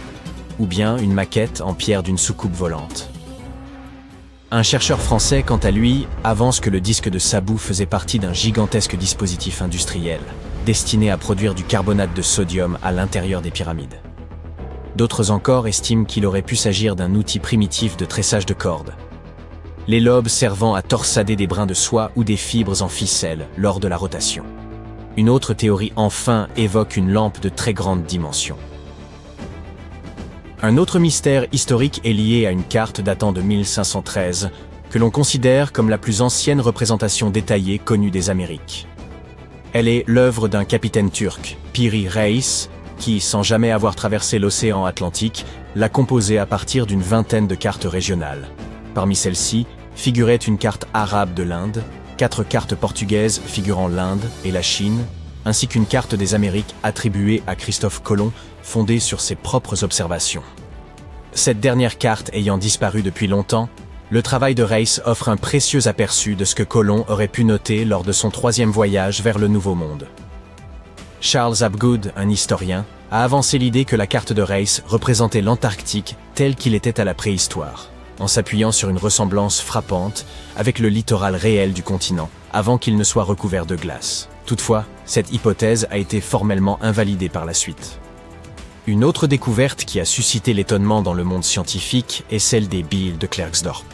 ou bien une maquette en pierre d'une soucoupe volante. Un chercheur français, quant à lui, avance que le disque de Sabu faisait partie d'un gigantesque dispositif industriel, destiné à produire du carbonate de sodium à l'intérieur des pyramides. D'autres encore estiment qu'il aurait pu s'agir d'un outil primitif de tressage de cordes, les lobes servant à torsader des brins de soie ou des fibres en ficelle lors de la rotation. Une autre théorie enfin évoque une lampe de très grande dimension. Un autre mystère historique est lié à une carte datant de 1513, que l'on considère comme la plus ancienne représentation détaillée connue des Amériques. Elle est l'œuvre d'un capitaine turc, Piri Reis, qui, sans jamais avoir traversé l'océan Atlantique, l'a composée à partir d'une vingtaine de cartes régionales. Parmi celles-ci, figurait une carte arabe de l'Inde, 4 cartes portugaises figurant l'Inde et la Chine, ainsi qu'une carte des Amériques attribuée à Christophe Colomb, fondée sur ses propres observations. Cette dernière carte ayant disparu depuis longtemps, le travail de Reis offre un précieux aperçu de ce que Colomb aurait pu noter lors de son 3e voyage vers le Nouveau Monde. Charles Hapgood, un historien, a avancé l'idée que la carte de Reis représentait l'Antarctique tel qu'il était à la préhistoire, en s'appuyant sur une ressemblance frappante avec le littoral réel du continent, avant qu'il ne soit recouvert de glace. Toutefois, cette hypothèse a été formellement invalidée par la suite. Une autre découverte qui a suscité l'étonnement dans le monde scientifique est celle des billes de Klerksdorp.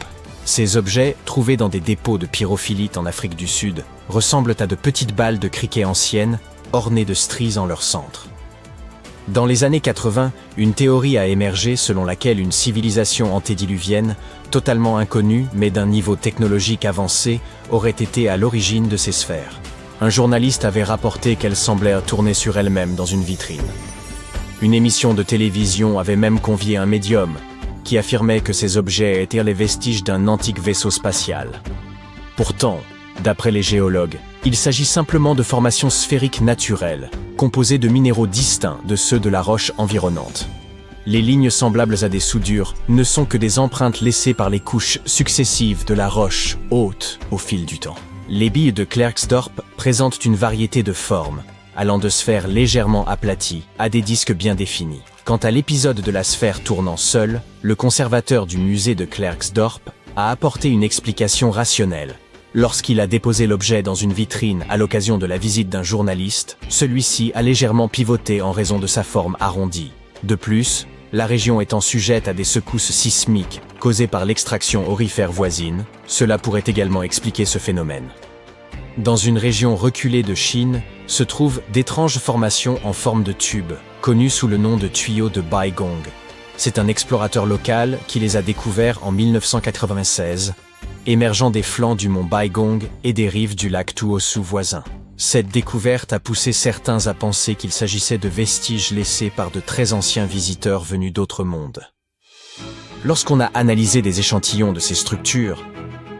Ces objets, trouvés dans des dépôts de pyrophilite en Afrique du Sud, ressemblent à de petites balles de criquet anciennes, ornées de stries en leur centre. Dans les années 80, une théorie a émergé selon laquelle une civilisation antédiluvienne, totalement inconnue mais d'un niveau technologique avancé, aurait été à l'origine de ces sphères. Un journaliste avait rapporté qu'elles semblaient tourner sur elles-mêmes dans une vitrine. Une émission de télévision avait même convié un médium, qui affirmait que ces objets étaient les vestiges d'un antique vaisseau spatial. Pourtant, d'après les géologues, il s'agit simplement de formations sphériques naturelles, composées de minéraux distincts de ceux de la roche environnante. Les lignes semblables à des soudures ne sont que des empreintes laissées par les couches successives de la roche haute au fil du temps. Les billes de Klerksdorp présentent une variété de formes, allant de sphères légèrement aplaties à des disques bien définis. Quant à l'épisode de la sphère tournant seule, le conservateur du musée de Klerksdorp a apporté une explication rationnelle. Lorsqu'il a déposé l'objet dans une vitrine à l'occasion de la visite d'un journaliste, celui-ci a légèrement pivoté en raison de sa forme arrondie. De plus, la région étant sujette à des secousses sismiques causées par l'extraction aurifère voisine, cela pourrait également expliquer ce phénomène. Dans une région reculée de Chine, se trouvent d'étranges formations en forme de tube, connues sous le nom de tuyaux de Baigong. C'est un explorateur local qui les a découverts en 1996, émergeant des flancs du mont Baigong et des rives du lac Tuosu voisin. Cette découverte a poussé certains à penser qu'il s'agissait de vestiges laissés par de très anciens visiteurs venus d'autres mondes. Lorsqu'on a analysé des échantillons de ces structures,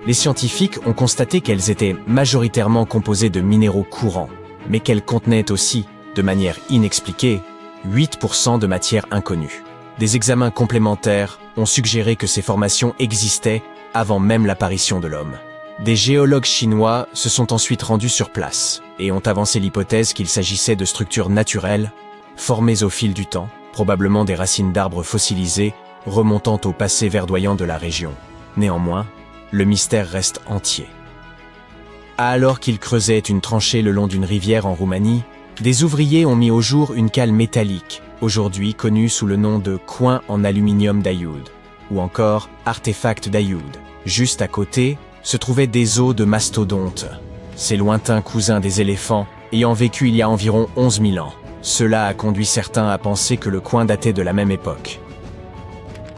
les scientifiques ont constaté qu'elles étaient majoritairement composées de minéraux courants, mais qu'elles contenaient aussi, de manière inexpliquée, 8% de matière inconnue. Des examens complémentaires ont suggéré que ces formations existaient avant même l'apparition de l'homme. Des géologues chinois se sont ensuite rendus sur place et ont avancé l'hypothèse qu'il s'agissait de structures naturelles, formées au fil du temps, probablement des racines d'arbres fossilisés remontant au passé verdoyant de la région. Néanmoins, le mystère reste entier. Alors qu'ils creusaient une tranchée le long d'une rivière en Roumanie, des ouvriers ont mis au jour une cale métallique, aujourd'hui connue sous le nom de coin en aluminium d'Ayoud, ou encore artefact d'Ayoud. Juste à côté, se trouvaient des os de mastodontes, ces lointains cousins des éléphants ayant vécu il y a environ 11 000 ans. Cela a conduit certains à penser que le coin datait de la même époque.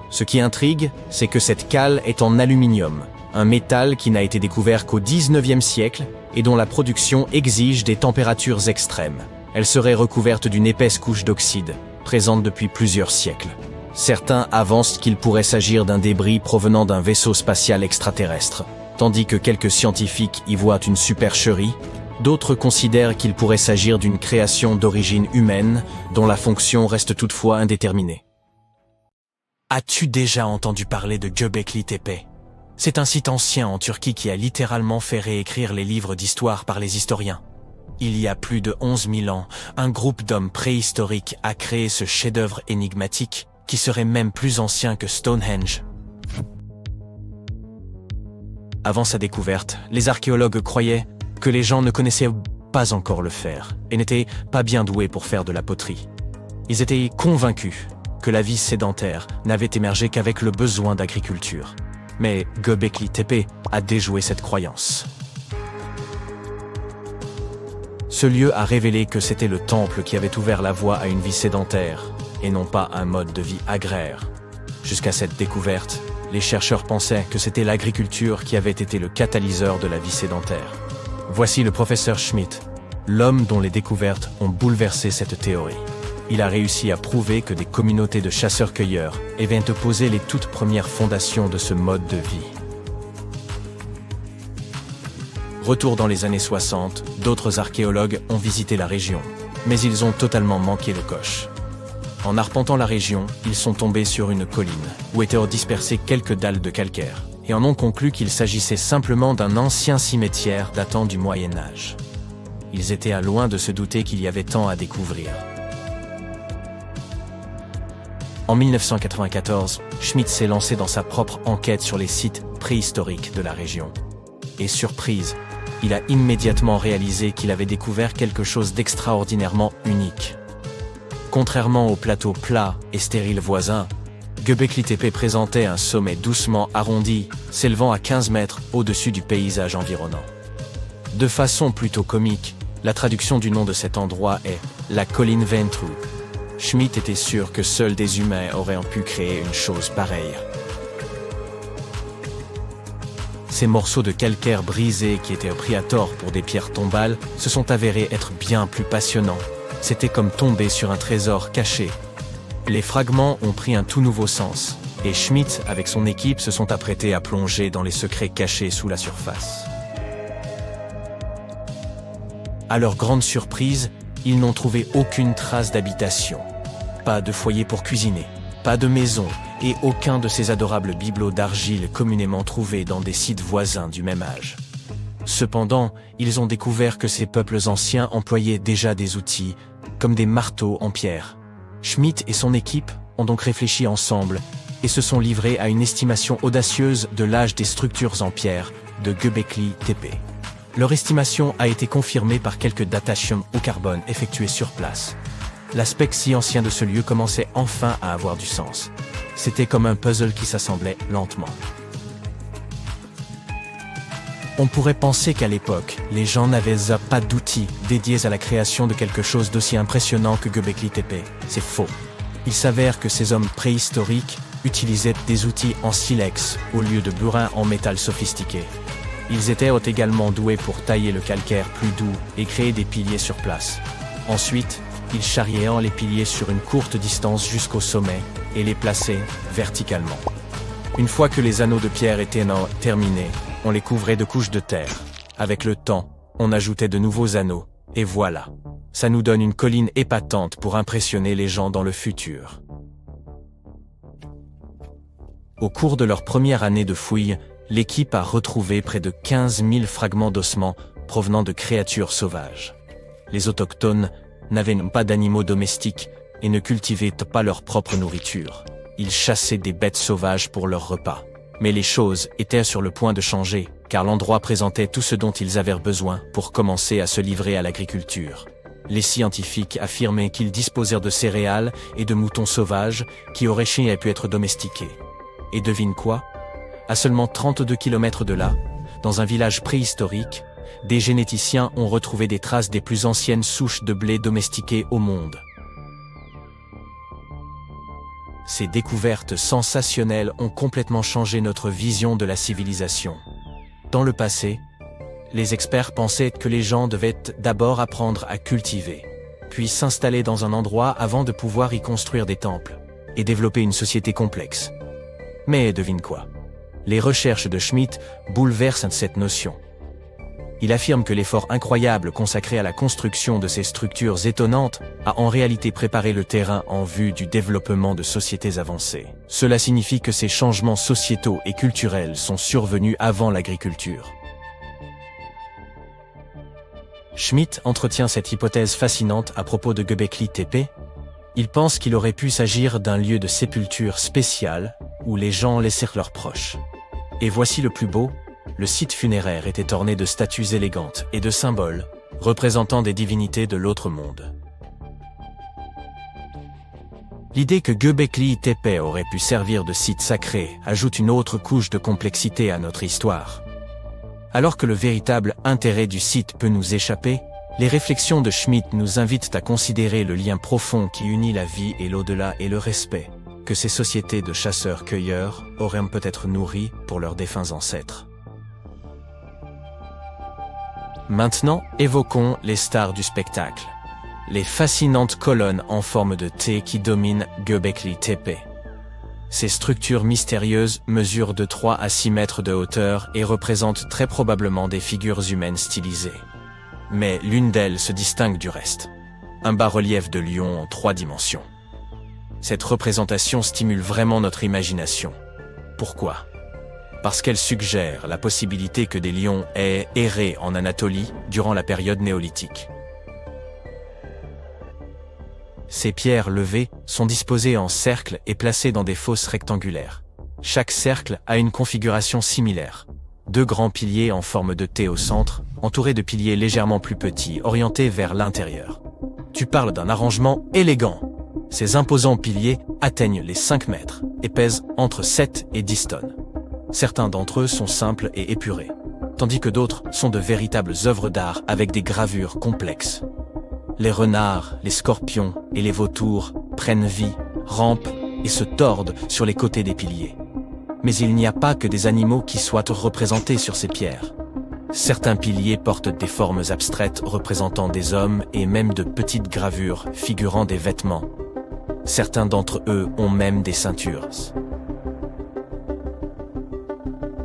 Ce qui intrigue, c'est que cette cale est en aluminium, un métal qui n'a été découvert qu'au XIXe siècle et dont la production exige des températures extrêmes. Elle serait recouverte d'une épaisse couche d'oxyde, présente depuis plusieurs siècles. Certains avancent qu'il pourrait s'agir d'un débris provenant d'un vaisseau spatial extraterrestre, tandis que quelques scientifiques y voient une supercherie. D'autres considèrent qu'il pourrait s'agir d'une création d'origine humaine, dont la fonction reste toutefois indéterminée. As-tu déjà entendu parler de Göbekli Tepe? C'est un site ancien en Turquie qui a littéralement fait réécrire les livres d'histoire par les historiens. Il y a plus de 11 000 ans, un groupe d'hommes préhistoriques a créé ce chef-d'œuvre énigmatique, qui serait même plus ancien que Stonehenge. Avant sa découverte, les archéologues croyaient que les gens ne connaissaient pas encore le fer et n'étaient pas bien doués pour faire de la poterie. Ils étaient convaincus que la vie sédentaire n'avait émergé qu'avec le besoin d'agriculture. Mais Göbekli Tepe a déjoué cette croyance. Ce lieu a révélé que c'était le temple qui avait ouvert la voie à une vie sédentaire, et non pas un mode de vie agraire. Jusqu'à cette découverte, les chercheurs pensaient que c'était l'agriculture qui avait été le catalyseur de la vie sédentaire. Voici le professeur Schmidt, l'homme dont les découvertes ont bouleversé cette théorie. Il a réussi à prouver que des communautés de chasseurs-cueilleurs avaient posé les toutes premières fondations de ce mode de vie. Retour dans les années 60, d'autres archéologues ont visité la région, mais ils ont totalement manqué le coche. En arpentant la région, ils sont tombés sur une colline, où étaient dispersées quelques dalles de calcaire, et en ont conclu qu'il s'agissait simplement d'un ancien cimetière datant du Moyen-Âge. Ils étaient à loin de se douter qu'il y avait tant à découvrir. En 1994, Schmidt s'est lancé dans sa propre enquête sur les sites préhistoriques de la région. Et surprise, il a immédiatement réalisé qu'il avait découvert quelque chose d'extraordinairement unique. Contrairement aux plateaux plats et stériles voisins, Göbekli Tepe présentait un sommet doucement arrondi, s'élevant à 15 mètres au-dessus du paysage environnant. De façon plutôt comique, la traduction du nom de cet endroit est « la colline Ventru ». Schmidt était sûr que seuls des humains auraient pu créer une chose pareille. Ces morceaux de calcaire brisés qui étaient pris à tort pour des pierres tombales se sont avérés être bien plus passionnants. C'était comme tomber sur un trésor caché. Les fragments ont pris un tout nouveau sens, et Schmidt, avec son équipe, se sont apprêtés à plonger dans les secrets cachés sous la surface. À leur grande surprise, ils n'ont trouvé aucune trace d'habitation. Pas de foyer pour cuisiner, pas de maison, et aucun de ces adorables bibelots d'argile communément trouvés dans des sites voisins du même âge. Cependant, ils ont découvert que ces peuples anciens employaient déjà des outils, comme des marteaux en pierre. Schmidt et son équipe ont donc réfléchi ensemble et se sont livrés à une estimation audacieuse de l'âge des structures en pierre de Göbekli Tepe. Leur estimation a été confirmée par quelques datations au carbone effectuées sur place. L'aspect si ancien de ce lieu commençait enfin à avoir du sens. C'était comme un puzzle qui s'assemblait lentement. On pourrait penser qu'à l'époque, les gens n'avaient pas d'outils dédiés à la création de quelque chose d'aussi impressionnant que Göbekli Tepe. C'est faux. Il s'avère que ces hommes préhistoriques utilisaient des outils en silex au lieu de burin en métal sophistiqué. Ils étaient également doués pour tailler le calcaire plus doux et créer des piliers sur place. Ensuite, ils charriaient les piliers sur une courte distance jusqu'au sommet et les plaçaient verticalement. Une fois que les anneaux de pierre étaient terminés, on les couvrait de couches de terre. Avec le temps, on ajoutait de nouveaux anneaux, et voilà. Ça nous donne une colline épatante pour impressionner les gens dans le futur. Au cours de leur première année de fouilles, l'équipe a retrouvé près de 15 000 fragments d'ossements provenant de créatures sauvages. Les autochtones n'avaient pas d'animaux domestiques et ne cultivaient pas leur propre nourriture. Ils chassaient des bêtes sauvages pour leur repas. Mais les choses étaient sur le point de changer, car l'endroit présentait tout ce dont ils avaient besoin pour commencer à se livrer à l'agriculture. Les scientifiques affirmaient qu'ils disposèrent de céréales et de moutons sauvages qui auraient pu être domestiqués. Et devine quoi? À seulement 32 km de là, dans un village préhistorique, des généticiens ont retrouvé des traces des plus anciennes souches de blé domestiquées au monde. Ces découvertes sensationnelles ont complètement changé notre vision de la civilisation. Dans le passé, les experts pensaient que les gens devaient d'abord apprendre à cultiver, puis s'installer dans un endroit avant de pouvoir y construire des temples, et développer une société complexe. Mais devine quoi? Les recherches de Schmitt bouleversent cette notion. Il affirme que l'effort incroyable consacré à la construction de ces structures étonnantes a en réalité préparé le terrain en vue du développement de sociétés avancées. Cela signifie que ces changements sociétaux et culturels sont survenus avant l'agriculture. Schmitt entretient cette hypothèse fascinante à propos de Göbekli Tepe. Il pense qu'il aurait pu s'agir d'un lieu de sépulture spécial où les gens laissèrent leurs proches. Et voici le plus beau. Le site funéraire était orné de statues élégantes et de symboles représentant des divinités de l'autre monde. L'idée que Göbekli Tepe aurait pu servir de site sacré ajoute une autre couche de complexité à notre histoire. Alors que le véritable intérêt du site peut nous échapper, les réflexions de Schmitt nous invitent à considérer le lien profond qui unit la vie et l'au-delà et le respect que ces sociétés de chasseurs-cueilleurs auraient peut-être nourri pour leurs défunts ancêtres. Maintenant, évoquons les stars du spectacle. Les fascinantes colonnes en forme de T qui dominent Göbekli Tepe. Ces structures mystérieuses mesurent de 3 à 6 mètres de hauteur et représentent très probablement des figures humaines stylisées. Mais l'une d'elles se distingue du reste. Un bas-relief de lion en 3 dimensions. Cette représentation stimule vraiment notre imagination. Pourquoi ? Parce qu'elle suggère la possibilité que des lions aient erré en Anatolie durant la période néolithique. Ces pierres levées sont disposées en cercle et placées dans des fosses rectangulaires. Chaque cercle a une configuration similaire. 2 grands piliers en forme de T au centre, entourés de piliers légèrement plus petits, orientés vers l'intérieur. Tu parles d'un arrangement élégant. Ces imposants piliers atteignent les 5 mètres et pèsent entre 7 et 10 tonnes. Certains d'entre eux sont simples et épurés, tandis que d'autres sont de véritables œuvres d'art avec des gravures complexes. Les renards, les scorpions et les vautours prennent vie, rampent et se tordent sur les côtés des piliers. Mais il n'y a pas que des animaux qui soient représentés sur ces pierres. Certains piliers portent des formes abstraites représentant des hommes et même de petites gravures figurant des vêtements. Certains d'entre eux ont même des ceintures.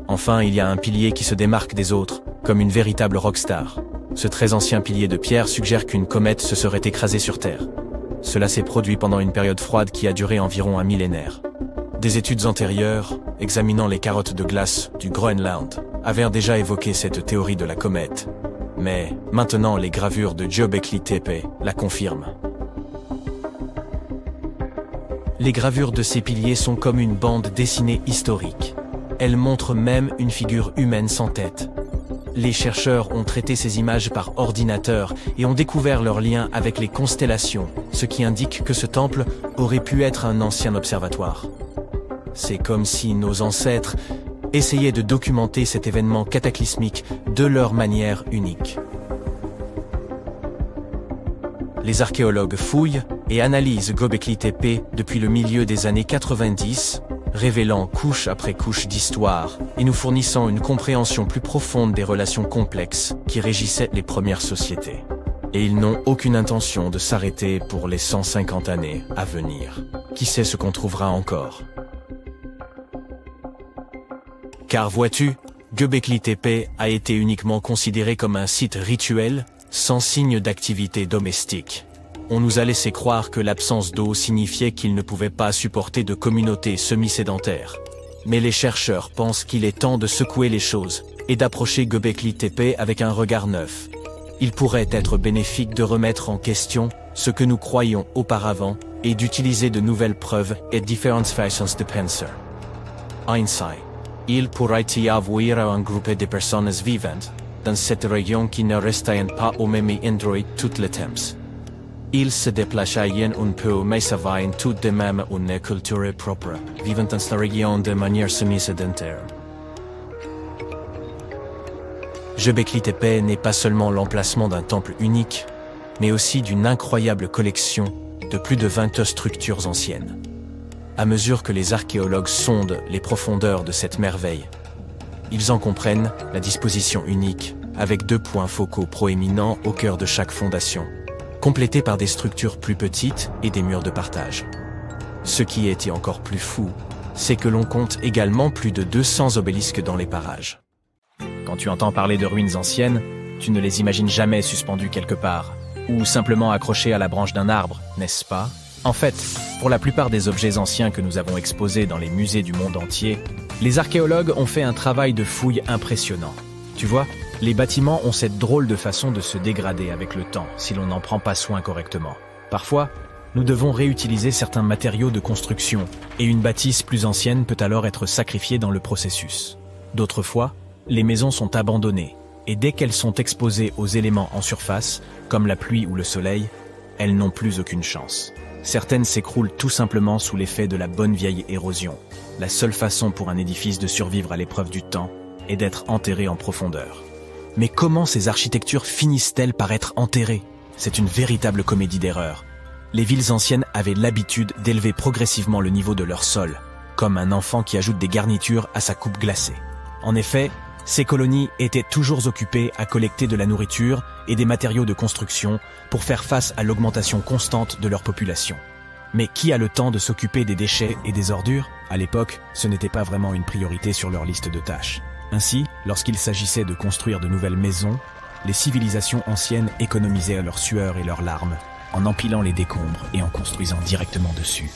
Enfin, il y a un pilier qui se démarque des autres, comme une véritable rockstar. Ce très ancien pilier de pierre suggère qu'une comète se serait écrasée sur Terre. Cela s'est produit pendant une période froide qui a duré environ un millénaire. Des études antérieures, examinant les carottes de glace du Groenland, avaient déjà évoqué cette théorie de la comète. Mais maintenant, les gravures de Göbekli Tepe la confirment. Les gravures de ces piliers sont comme une bande dessinée historique. Elles montrent même une figure humaine sans tête. Les chercheurs ont traité ces images par ordinateur et ont découvert leur lien avec les constellations, ce qui indique que ce temple aurait pu être un ancien observatoire. C'est comme si nos ancêtres essayaient de documenter cet événement cataclysmique de leur manière unique. Les archéologues fouillent et analysent Göbekli Tepe depuis le milieu des années 90, révélant couche après couche d'histoire et nous fournissant une compréhension plus profonde des relations complexes qui régissaient les premières sociétés. Et ils n'ont aucune intention de s'arrêter pour les 150 années à venir. Qui sait ce qu'on trouvera encore ? Car vois-tu, Göbekli Tepe a été uniquement considéré comme un site rituel, sans signe d'activité domestique. On nous a laissé croire que l'absence d'eau signifiait qu'il ne pouvait pas supporter de communauté semi-sédentaire. Mais les chercheurs pensent qu'il est temps de secouer les choses et d'approcher Göbekli Tepe avec un regard neuf. Il pourrait être bénéfique de remettre en question ce que nous croyions auparavant et d'utiliser de nouvelles preuves et différentes façons de penser. Ainsi, il pourrait y avoir un groupe de personnes vivantes dans cette région qui ne restaient pas au même endroit tout le temps. Ils se déplaçaient un peu mais avaient tout de même une culture propre, vivant dans la région de manière semi-sédentaire. Göbekli Tepe n'est pas seulement l'emplacement d'un temple unique, mais aussi d'une incroyable collection de plus de 20 structures anciennes. À mesure que les archéologues sondent les profondeurs de cette merveille, ils en comprennent la disposition unique, avec 2 points focaux proéminents au cœur de chaque fondation, complétés par des structures plus petites et des murs de partage. Ce qui était encore plus fou, c'est que l'on compte également plus de 200 obélisques dans les parages. Quand tu entends parler de ruines anciennes, tu ne les imagines jamais suspendues quelque part, ou simplement accrochées à la branche d'un arbre, n'est-ce pas? En fait, pour la plupart des objets anciens que nous avons exposés dans les musées du monde entier, les archéologues ont fait un travail de fouille impressionnant. Tu vois, les bâtiments ont cette drôle de façon de se dégrader avec le temps si l'on n'en prend pas soin correctement. Parfois, nous devons réutiliser certains matériaux de construction et une bâtisse plus ancienne peut alors être sacrifiée dans le processus. D'autres fois, les maisons sont abandonnées et dès qu'elles sont exposées aux éléments en surface, comme la pluie ou le soleil, elles n'ont plus aucune chance. Certaines s'écroulent tout simplement sous l'effet de la bonne vieille érosion. La seule façon pour un édifice de survivre à l'épreuve du temps est d'être enterré en profondeur. Mais comment ces architectures finissent-elles par être enterrées? C'est une véritable comédie d'erreurs. Les villes anciennes avaient l'habitude d'élever progressivement le niveau de leur sol, comme un enfant qui ajoute des garnitures à sa coupe glacée. En effet, ces colonies étaient toujours occupées à collecter de la nourriture et des matériaux de construction pour faire face à l'augmentation constante de leur population. Mais qui a le temps de s'occuper des déchets et des ordures? À l'époque, ce n'était pas vraiment une priorité sur leur liste de tâches. Ainsi, lorsqu'il s'agissait de construire de nouvelles maisons, les civilisations anciennes économisaient leur sueur et leurs larmes, en empilant les décombres et en construisant directement dessus.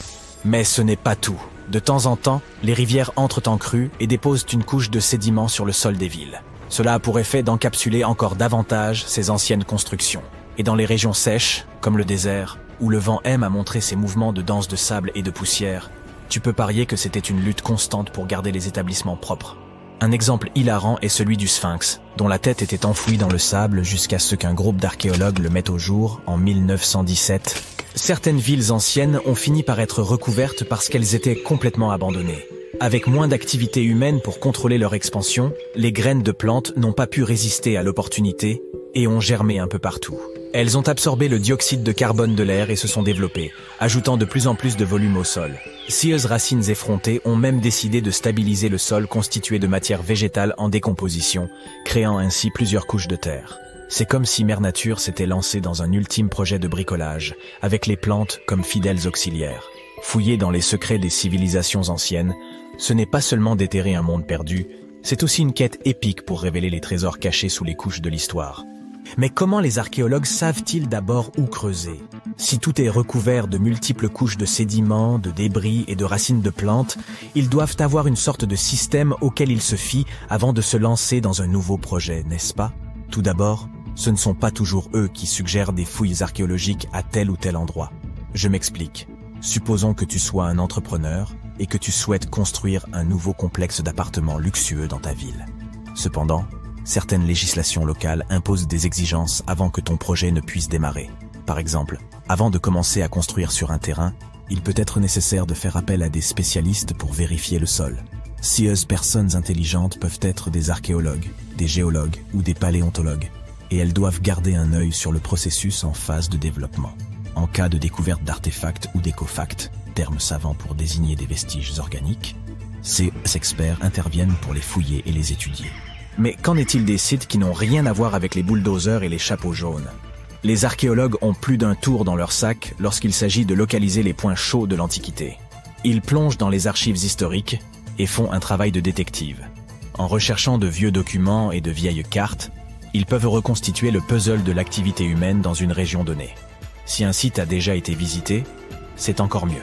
Mais ce n'est pas tout. De temps en temps, les rivières entrent en crue et déposent une couche de sédiments sur le sol des villes. Cela a pour effet d'encapsuler encore davantage ces anciennes constructions. Et dans les régions sèches, comme le désert, où le vent aime à montrer ses mouvements de danse de sable et de poussière, tu peux parier que c'était une lutte constante pour garder les établissements propres. Un exemple hilarant est celui du Sphinx, dont la tête était enfouie dans le sable jusqu'à ce qu'un groupe d'archéologues le mette au jour en 1917. Certaines villes anciennes ont fini par être recouvertes parce qu'elles étaient complètement abandonnées. Avec moins d'activité humaine pour contrôler leur expansion, les graines de plantes n'ont pas pu résister à l'opportunité et ont germé un peu partout. Elles ont absorbé le dioxyde de carbone de l'air et se sont développées, ajoutant de plus en plus de volume au sol. Scieuses racines effrontées ont même décidé de stabiliser le sol constitué de matière végétale en décomposition, créant ainsi plusieurs couches de terre. C'est comme si Mère Nature s'était lancée dans un ultime projet de bricolage, avec les plantes comme fidèles auxiliaires. Fouiller dans les secrets des civilisations anciennes, ce n'est pas seulement déterrer un monde perdu, c'est aussi une quête épique pour révéler les trésors cachés sous les couches de l'histoire. Mais comment les archéologues savent-ils d'abord où creuser? Si tout est recouvert de multiples couches de sédiments, de débris et de racines de plantes, ils doivent avoir une sorte de système auquel ils se fient avant de se lancer dans un nouveau projet, n'est-ce pas? Tout d'abord, ce ne sont pas toujours eux qui suggèrent des fouilles archéologiques à tel ou tel endroit. Je m'explique. Supposons que tu sois un entrepreneur et que tu souhaites construire un nouveau complexe d'appartements luxueux dans ta ville. Cependant, certaines législations locales imposent des exigences avant que ton projet ne puisse démarrer. Par exemple, avant de commencer à construire sur un terrain, il peut être nécessaire de faire appel à des spécialistes pour vérifier le sol. Scieuses personnes intelligentes peuvent être des archéologues, des géologues ou des paléontologues, et elles doivent garder un œil sur le processus en phase de développement. En cas de découverte d'artefacts ou d'écofacts, termes savants pour désigner des vestiges organiques, ces experts interviennent pour les fouiller et les étudier. Mais qu'en est-il des sites qui n'ont rien à voir avec les bulldozers et les chapeaux jaunes? Les archéologues ont plus d'un tour dans leur sac lorsqu'il s'agit de localiser les points chauds de l'Antiquité. Ils plongent dans les archives historiques et font un travail de détective. En recherchant de vieux documents et de vieilles cartes, ils peuvent reconstituer le puzzle de l'activité humaine dans une région donnée. Si un site a déjà été visité, c'est encore mieux.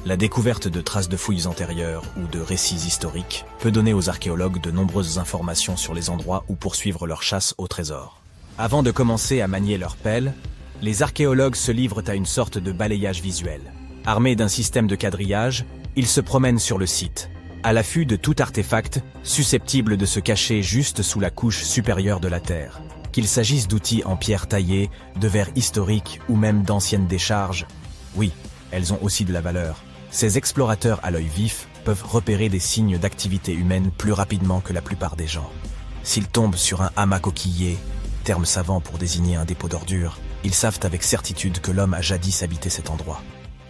La découverte de traces de fouilles antérieures ou de récits historiques peut donner aux archéologues de nombreuses informations sur les endroits où poursuivre leur chasse au trésor. Avant de commencer à manier leur pelle, les archéologues se livrent à une sorte de balayage visuel. Armés d'un système de quadrillage, ils se promènent sur le site, à l'affût de tout artefact susceptible de se cacher juste sous la couche supérieure de la Terre. Qu'il s'agisse d'outils en pierre taillée, de verres historiques ou même d'anciennes décharges, oui, elles ont aussi de la valeur. Ces explorateurs à l'œil vif peuvent repérer des signes d'activité humaine plus rapidement que la plupart des gens. S'ils tombent sur un hamac coquillé, terme savant pour désigner un dépôt d'ordures, ils savent avec certitude que l'homme a jadis habité cet endroit.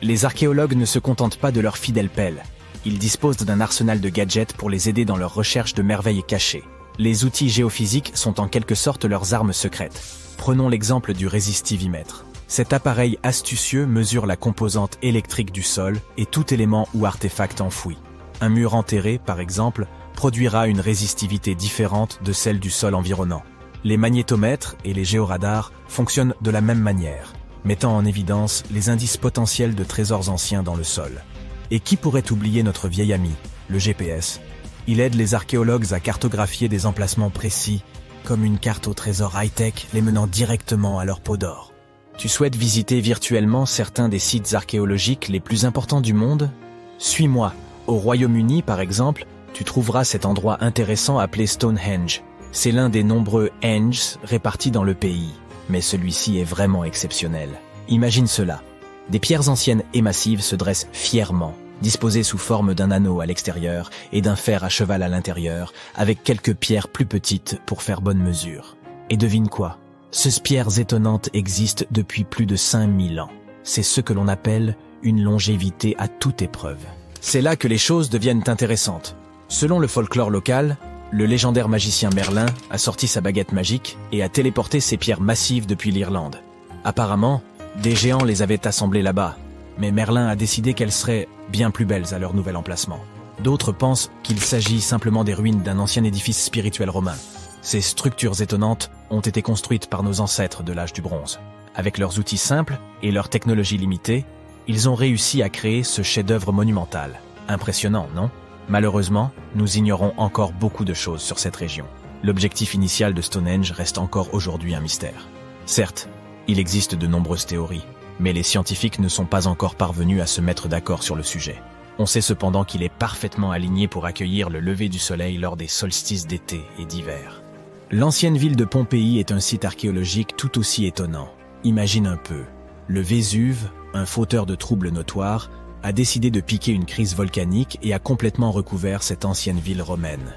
Les archéologues ne se contentent pas de leur fidèle pelle. Ils disposent d'un arsenal de gadgets pour les aider dans leur recherche de merveilles cachées. Les outils géophysiques sont en quelque sorte leurs armes secrètes. Prenons l'exemple du résistivimètre. Cet appareil astucieux mesure la composante électrique du sol et tout élément ou artefact enfoui. Un mur enterré, par exemple, produira une résistivité différente de celle du sol environnant. Les magnétomètres et les géoradars fonctionnent de la même manière, mettant en évidence les indices potentiels de trésors anciens dans le sol. Et qui pourrait oublier notre vieil ami, le GPS? Il aide les archéologues à cartographier des emplacements précis, comme une carte au trésor high-tech les menant directement à leur peau d'or. Tu souhaites visiter virtuellement certains des sites archéologiques les plus importants du monde? Suis-moi. Au Royaume-Uni, par exemple, tu trouveras cet endroit intéressant appelé Stonehenge. C'est l'un des nombreux Henges répartis dans le pays, mais celui-ci est vraiment exceptionnel. Imagine cela. Des pierres anciennes et massives se dressent fièrement, disposées sous forme d'un anneau à l'extérieur et d'un fer à cheval à l'intérieur, avec quelques pierres plus petites pour faire bonne mesure. Et devine quoi? Ces pierres étonnantes existent depuis plus de 5000 ans. C'est ce que l'on appelle une longévité à toute épreuve. C'est là que les choses deviennent intéressantes. Selon le folklore local, le légendaire magicien Merlin a sorti sa baguette magique et a téléporté ces pierres massives depuis l'Irlande. Apparemment, des géants les avaient assemblées là-bas, mais Merlin a décidé qu'elles seraient bien plus belles à leur nouvel emplacement. D'autres pensent qu'il s'agit simplement des ruines d'un ancien édifice spirituel romain. Ces structures étonnantes ont été construites par nos ancêtres de l'âge du bronze. Avec leurs outils simples et leur technologie limitée, ils ont réussi à créer ce chef-d'œuvre monumental. Impressionnant, non? Malheureusement, nous ignorons encore beaucoup de choses sur cette région. L'objectif initial de Stonehenge reste encore aujourd'hui un mystère. Certes, il existe de nombreuses théories, mais les scientifiques ne sont pas encore parvenus à se mettre d'accord sur le sujet. On sait cependant qu'il est parfaitement aligné pour accueillir le lever du soleil lors des solstices d'été et d'hiver. L'ancienne ville de Pompéi est un site archéologique tout aussi étonnant. Imagine un peu, le Vésuve, un fauteur de troubles notoires, a décidé de piquer une crise volcanique et a complètement recouvert cette ancienne ville romaine.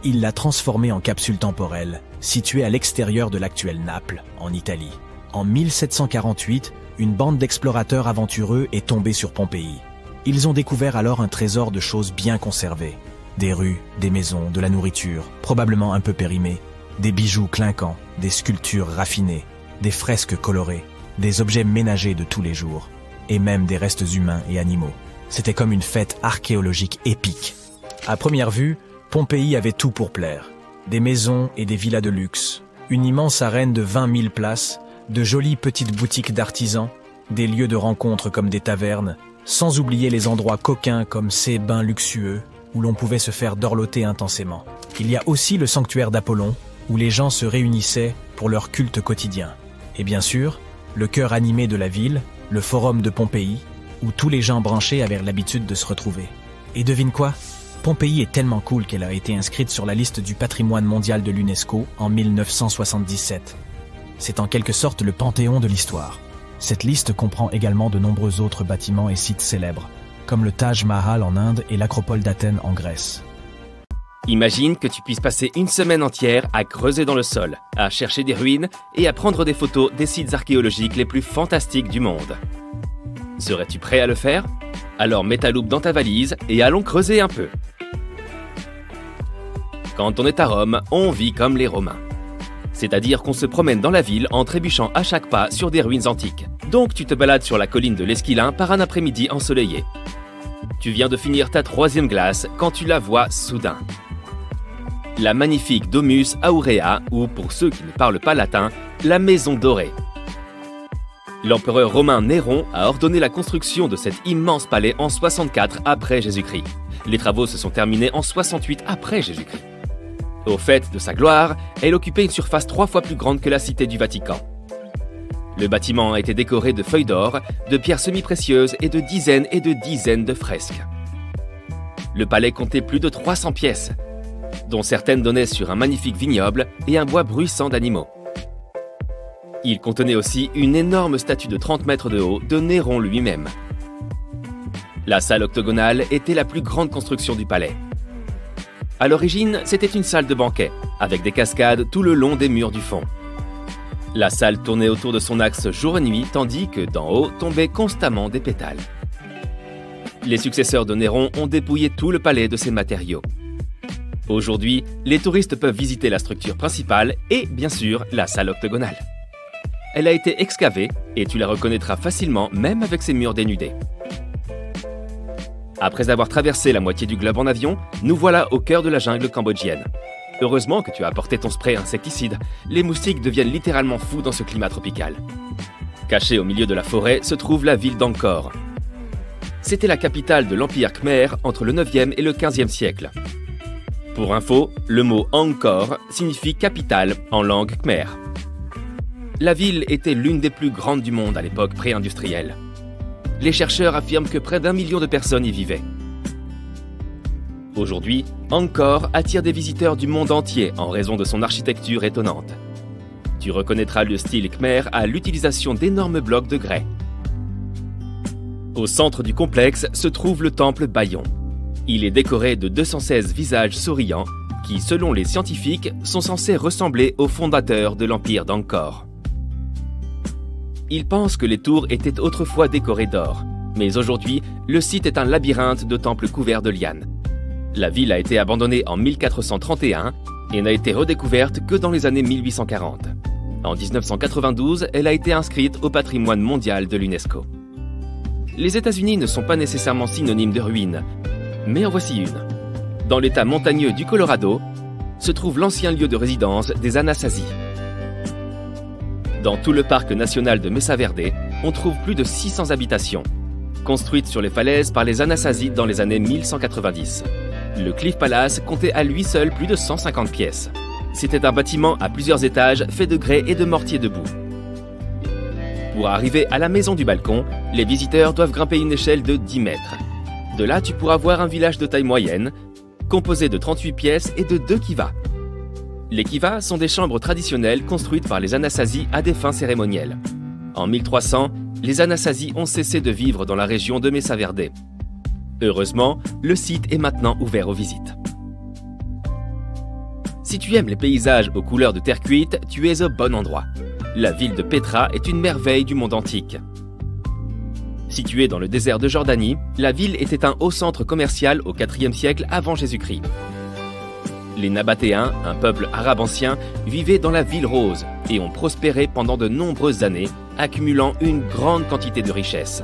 Il l'a transformée en capsule temporelle, située à l'extérieur de l'actuelle Naples, en Italie. En 1748, une bande d'explorateurs aventureux est tombée sur Pompéi. Ils ont découvert alors un trésor de choses bien conservées. Des rues, des maisons, de la nourriture, probablement un peu périmée, des bijoux clinquants, des sculptures raffinées, des fresques colorées, des objets ménagers de tous les jours, et même des restes humains et animaux. C'était comme une fête archéologique épique. À première vue, Pompéi avait tout pour plaire. Des maisons et des villas de luxe, une immense arène de 20 000 places, de jolies petites boutiques d'artisans, des lieux de rencontre comme des tavernes, sans oublier les endroits coquins comme ces bains luxueux où l'on pouvait se faire dorloter intensément. Il y a aussi le sanctuaire d'Apollon, où les gens se réunissaient pour leur culte quotidien. Et bien sûr, le cœur animé de la ville, le forum de Pompéi, où tous les gens branchés avaient l'habitude de se retrouver. Et devine quoi? Pompéi est tellement cool qu'elle a été inscrite sur la liste du patrimoine mondial de l'UNESCO en 1977. C'est en quelque sorte le panthéon de l'histoire. Cette liste comprend également de nombreux autres bâtiments et sites célèbres, comme le Taj Mahal en Inde et l'Acropole d'Athènes en Grèce. Imagine que tu puisses passer une semaine entière à creuser dans le sol, à chercher des ruines et à prendre des photos des sites archéologiques les plus fantastiques du monde. Serais-tu prêt à le faire? Alors mets ta loupe dans ta valise et allons creuser un peu. Quand on est à Rome, on vit comme les Romains. C'est-à-dire qu'on se promène dans la ville en trébuchant à chaque pas sur des ruines antiques. Donc tu te balades sur la colline de l'Esquilin par un après-midi ensoleillé. Tu viens de finir ta 3e glace quand tu la vois soudain. la magnifique Domus Aurea, ou pour ceux qui ne parlent pas latin, la Maison Dorée. L'empereur romain Néron a ordonné la construction de cet immense palais en 64 après Jésus-Christ. Les travaux se sont terminés en 68 après Jésus-Christ. Au fait de sa gloire, elle occupait une surface 3 fois plus grande que la cité du Vatican. Le bâtiment a été décoré de feuilles d'or, de pierres semi-précieuses et de dizaines de fresques. Le palais comptait plus de 300 pièces, dont certaines donnaient sur un magnifique vignoble et un bois bruissant d'animaux. Il contenait aussi une énorme statue de 30 mètres de haut de Néron lui-même. La salle octogonale était la plus grande construction du palais. À l'origine, c'était une salle de banquet, avec des cascades tout le long des murs du fond. La salle tournait autour de son axe jour et nuit, tandis que d'en haut tombaient constamment des pétales. Les successeurs de Néron ont dépouillé tout le palais de ses matériaux. Aujourd'hui, les touristes peuvent visiter la structure principale et, bien sûr, la salle octogonale. Elle a été excavée et tu la reconnaîtras facilement même avec ses murs dénudés. Après avoir traversé la moitié du globe en avion, nous voilà au cœur de la jungle cambodgienne. Heureusement que tu as apporté ton spray insecticide, les moustiques deviennent littéralement fous dans ce climat tropical. Cachée au milieu de la forêt se trouve la ville d'Angkor. C'était la capitale de l'Empire Khmer entre le 9e et le 15e siècle. Pour info, le mot Angkor signifie capitale en langue khmer. La ville était l'une des plus grandes du monde à l'époque pré-industrielle. Les chercheurs affirment que près d'1 million de personnes y vivaient. Aujourd'hui, Angkor attire des visiteurs du monde entier en raison de son architecture étonnante. Tu reconnaîtras le style khmer à l'utilisation d'énormes blocs de grès. Au centre du complexe se trouve le temple Bayon. Il est décoré de 216 visages souriants qui, selon les scientifiques, sont censés ressembler aux fondateurs de l'empire d'Angkor. Ils pensent que les tours étaient autrefois décorées d'or, mais aujourd'hui, le site est un labyrinthe de temples couverts de lianes. La ville a été abandonnée en 1431 et n'a été redécouverte que dans les années 1840. En 1992, elle a été inscrite au patrimoine mondial de l'UNESCO. Les États-Unis ne sont pas nécessairement synonymes de ruines, mais en voici une. Dans l'état montagneux du Colorado, se trouve l'ancien lieu de résidence des Anasazi. Dans tout le parc national de Mesa Verde, on trouve plus de 600 habitations, construites sur les falaises par les Anasazi dans les années 1190. Le Cliff Palace comptait à lui seul plus de 150 pièces. C'était un bâtiment à plusieurs étages fait de grès et de mortier de boue. Pour arriver à la maison du balcon, les visiteurs doivent grimper une échelle de 10 mètres. De là, tu pourras voir un village de taille moyenne, composé de 38 pièces et de 2 kivas. Les kivas sont des chambres traditionnelles construites par les Anasazi à des fins cérémonielles. En 1300, les Anasazi ont cessé de vivre dans la région de Mesa Verde. Heureusement, le site est maintenant ouvert aux visites. Si tu aimes les paysages aux couleurs de terre cuite, tu es au bon endroit. La ville de Petra est une merveille du monde antique. Située dans le désert de Jordanie, la ville était un haut centre commercial au IVe siècle avant Jésus-Christ. Les Nabatéens, un peuple arabe ancien, vivaient dans la ville rose et ont prospéré pendant de nombreuses années, accumulant une grande quantité de richesses.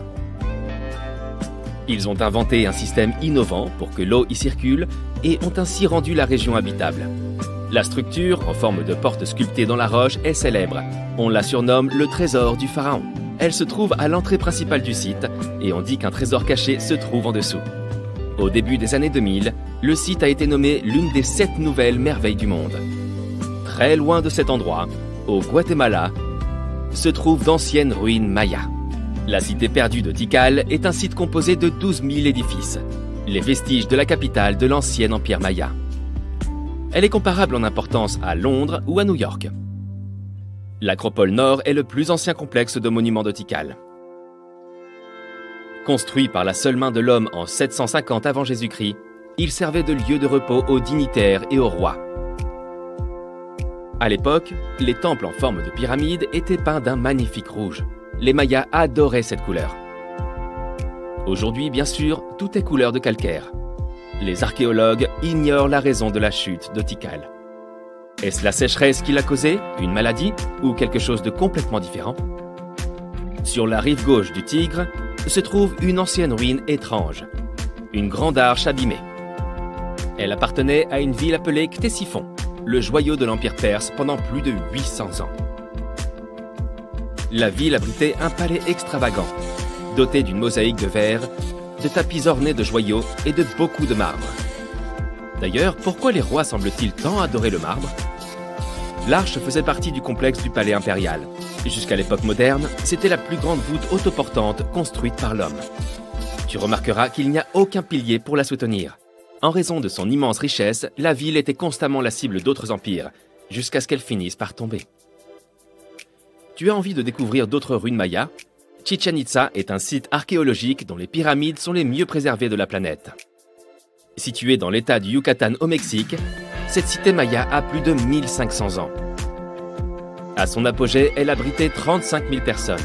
Ils ont inventé un système innovant pour que l'eau y circule et ont ainsi rendu la région habitable. La structure, en forme de porte sculptée dans la roche, est célèbre. On la surnomme le trésor du pharaon. Elle se trouve à l'entrée principale du site et on dit qu'un trésor caché se trouve en dessous. Au début des années 2000, le site a été nommé l'une des 7 nouvelles merveilles du monde. Très loin de cet endroit, au Guatemala, se trouvent d'anciennes ruines mayas. La cité perdue de Tikal est un site composé de 12 000 édifices, les vestiges de la capitale de l'ancien empire maya. Elle est comparable en importance à Londres ou à New York. L'acropole nord est le plus ancien complexe de monuments de Tikal. Construit par la seule main de l'homme en 750 avant Jésus-Christ, il servait de lieu de repos aux dignitaires et aux rois. À l'époque, les temples en forme de pyramide étaient peints d'un magnifique rouge. Les Mayas adoraient cette couleur. Aujourd'hui, bien sûr, tout est couleur de calcaire. Les archéologues ignorent la raison de la chute de Tikal. Est-ce la sécheresse qui l'a causée, une maladie ou quelque chose de complètement différent? Sur la rive gauche du Tigre se trouve une ancienne ruine étrange, une grande arche abîmée. Elle appartenait à une ville appelée Ctésiphon, le joyau de l'Empire perse pendant plus de 800 ans. La ville abritait un palais extravagant, doté d'une mosaïque de verre, de tapis ornés de joyaux et de beaucoup de marbre. D'ailleurs, pourquoi les rois semblent-ils tant adorer le marbre? L'Arche faisait partie du complexe du palais impérial. Jusqu'à l'époque moderne, c'était la plus grande voûte autoportante construite par l'homme. Tu remarqueras qu'il n'y a aucun pilier pour la soutenir. En raison de son immense richesse, la ville était constamment la cible d'autres empires, jusqu'à ce qu'elle finisse par tomber. Tu as envie de découvrir d'autres ruines mayas? Chichén Itzá est un site archéologique dont les pyramides sont les mieux préservées de la planète. Située dans l'état du Yucatan au Mexique, cette cité maya a plus de 1500 ans. À son apogée, elle abritait 35 000 personnes.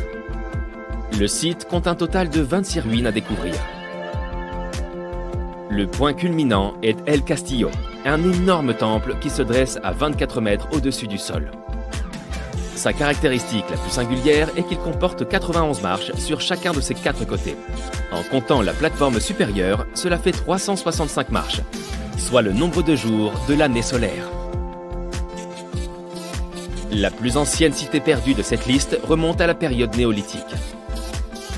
Le site compte un total de 26 ruines à découvrir. Le point culminant est El Castillo, un énorme temple qui se dresse à 24 mètres au-dessus du sol. Sa caractéristique la plus singulière est qu'il comporte 91 marches sur chacun de ses 4 côtés. En comptant la plateforme supérieure, cela fait 365 marches, soit le nombre de jours de l'année solaire. La plus ancienne cité perdue de cette liste remonte à la période néolithique.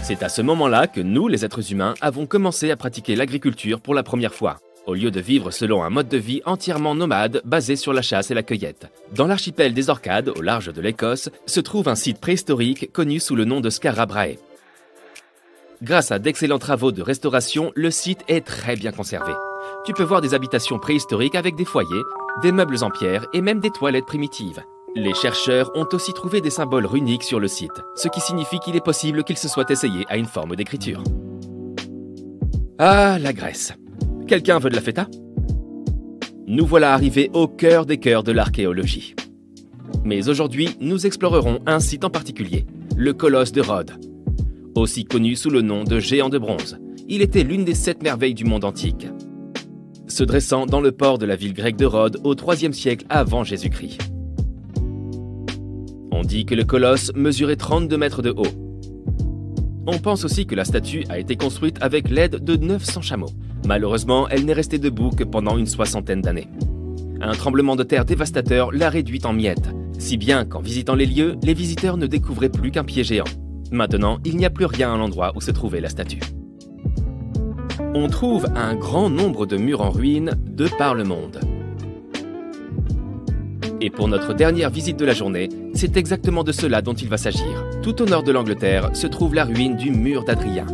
C'est à ce moment-là que nous, les êtres humains, avons commencé à pratiquer l'agriculture pour la première fois, au lieu de vivre selon un mode de vie entièrement nomade basé sur la chasse et la cueillette. Dans l'archipel des Orcades, au large de l'Écosse, se trouve un site préhistorique connu sous le nom de Skara Brae. Grâce à d'excellents travaux de restauration, le site est très bien conservé. Tu peux voir des habitations préhistoriques avec des foyers, des meubles en pierre et même des toilettes primitives. Les chercheurs ont aussi trouvé des symboles runiques sur le site, ce qui signifie qu'il est possible qu'ils se soient essayés à une forme d'écriture. Ah, la Grèce. Quelqu'un veut de la feta? Nous voilà arrivés au cœur des cœurs de l'archéologie. Mais aujourd'hui, nous explorerons un site en particulier, le colosse de Rhodes. Aussi connu sous le nom de géant de bronze, il était l'une des 7 merveilles du monde antique, se dressant dans le port de la ville grecque de Rhodes au IIIe siècle avant Jésus-Christ. On dit que le colosse mesurait 32 mètres de haut. On pense aussi que la statue a été construite avec l'aide de 900 chameaux. Malheureusement, elle n'est restée debout que pendant une 60aine d'années. Un tremblement de terre dévastateur l'a réduite en miettes, si bien qu'en visitant les lieux, les visiteurs ne découvraient plus qu'un pied géant. Maintenant, il n'y a plus rien à l'endroit où se trouvait la statue. On trouve un grand nombre de murs en ruine de par le monde. Et pour notre dernière visite de la journée, c'est exactement de cela dont il va s'agir. Tout au nord de l'Angleterre se trouve la ruine du mur d'Adrien.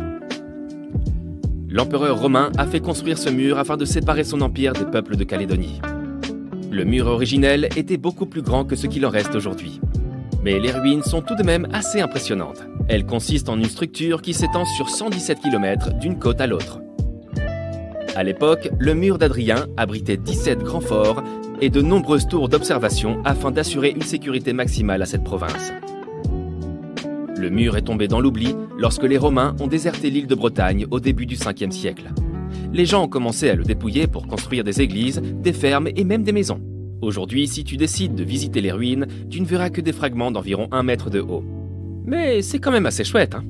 L'empereur romain a fait construire ce mur afin de séparer son empire des peuples de Calédonie. Le mur originel était beaucoup plus grand que ce qu'il en reste aujourd'hui. Mais les ruines sont tout de même assez impressionnantes. Elles consistent en une structure qui s'étend sur 117 km d'une côte à l'autre. À l'époque, le mur d'Adrien abritait 17 grands forts et de nombreuses tours d'observation afin d'assurer une sécurité maximale à cette province. Le mur est tombé dans l'oubli lorsque les Romains ont déserté l'île de Bretagne au début du 5e siècle. Les gens ont commencé à le dépouiller pour construire des églises, des fermes et même des maisons. Aujourd'hui, si tu décides de visiter les ruines, tu ne verras que des fragments d'environ 1 mètre de haut. Mais c'est quand même assez chouette, hein?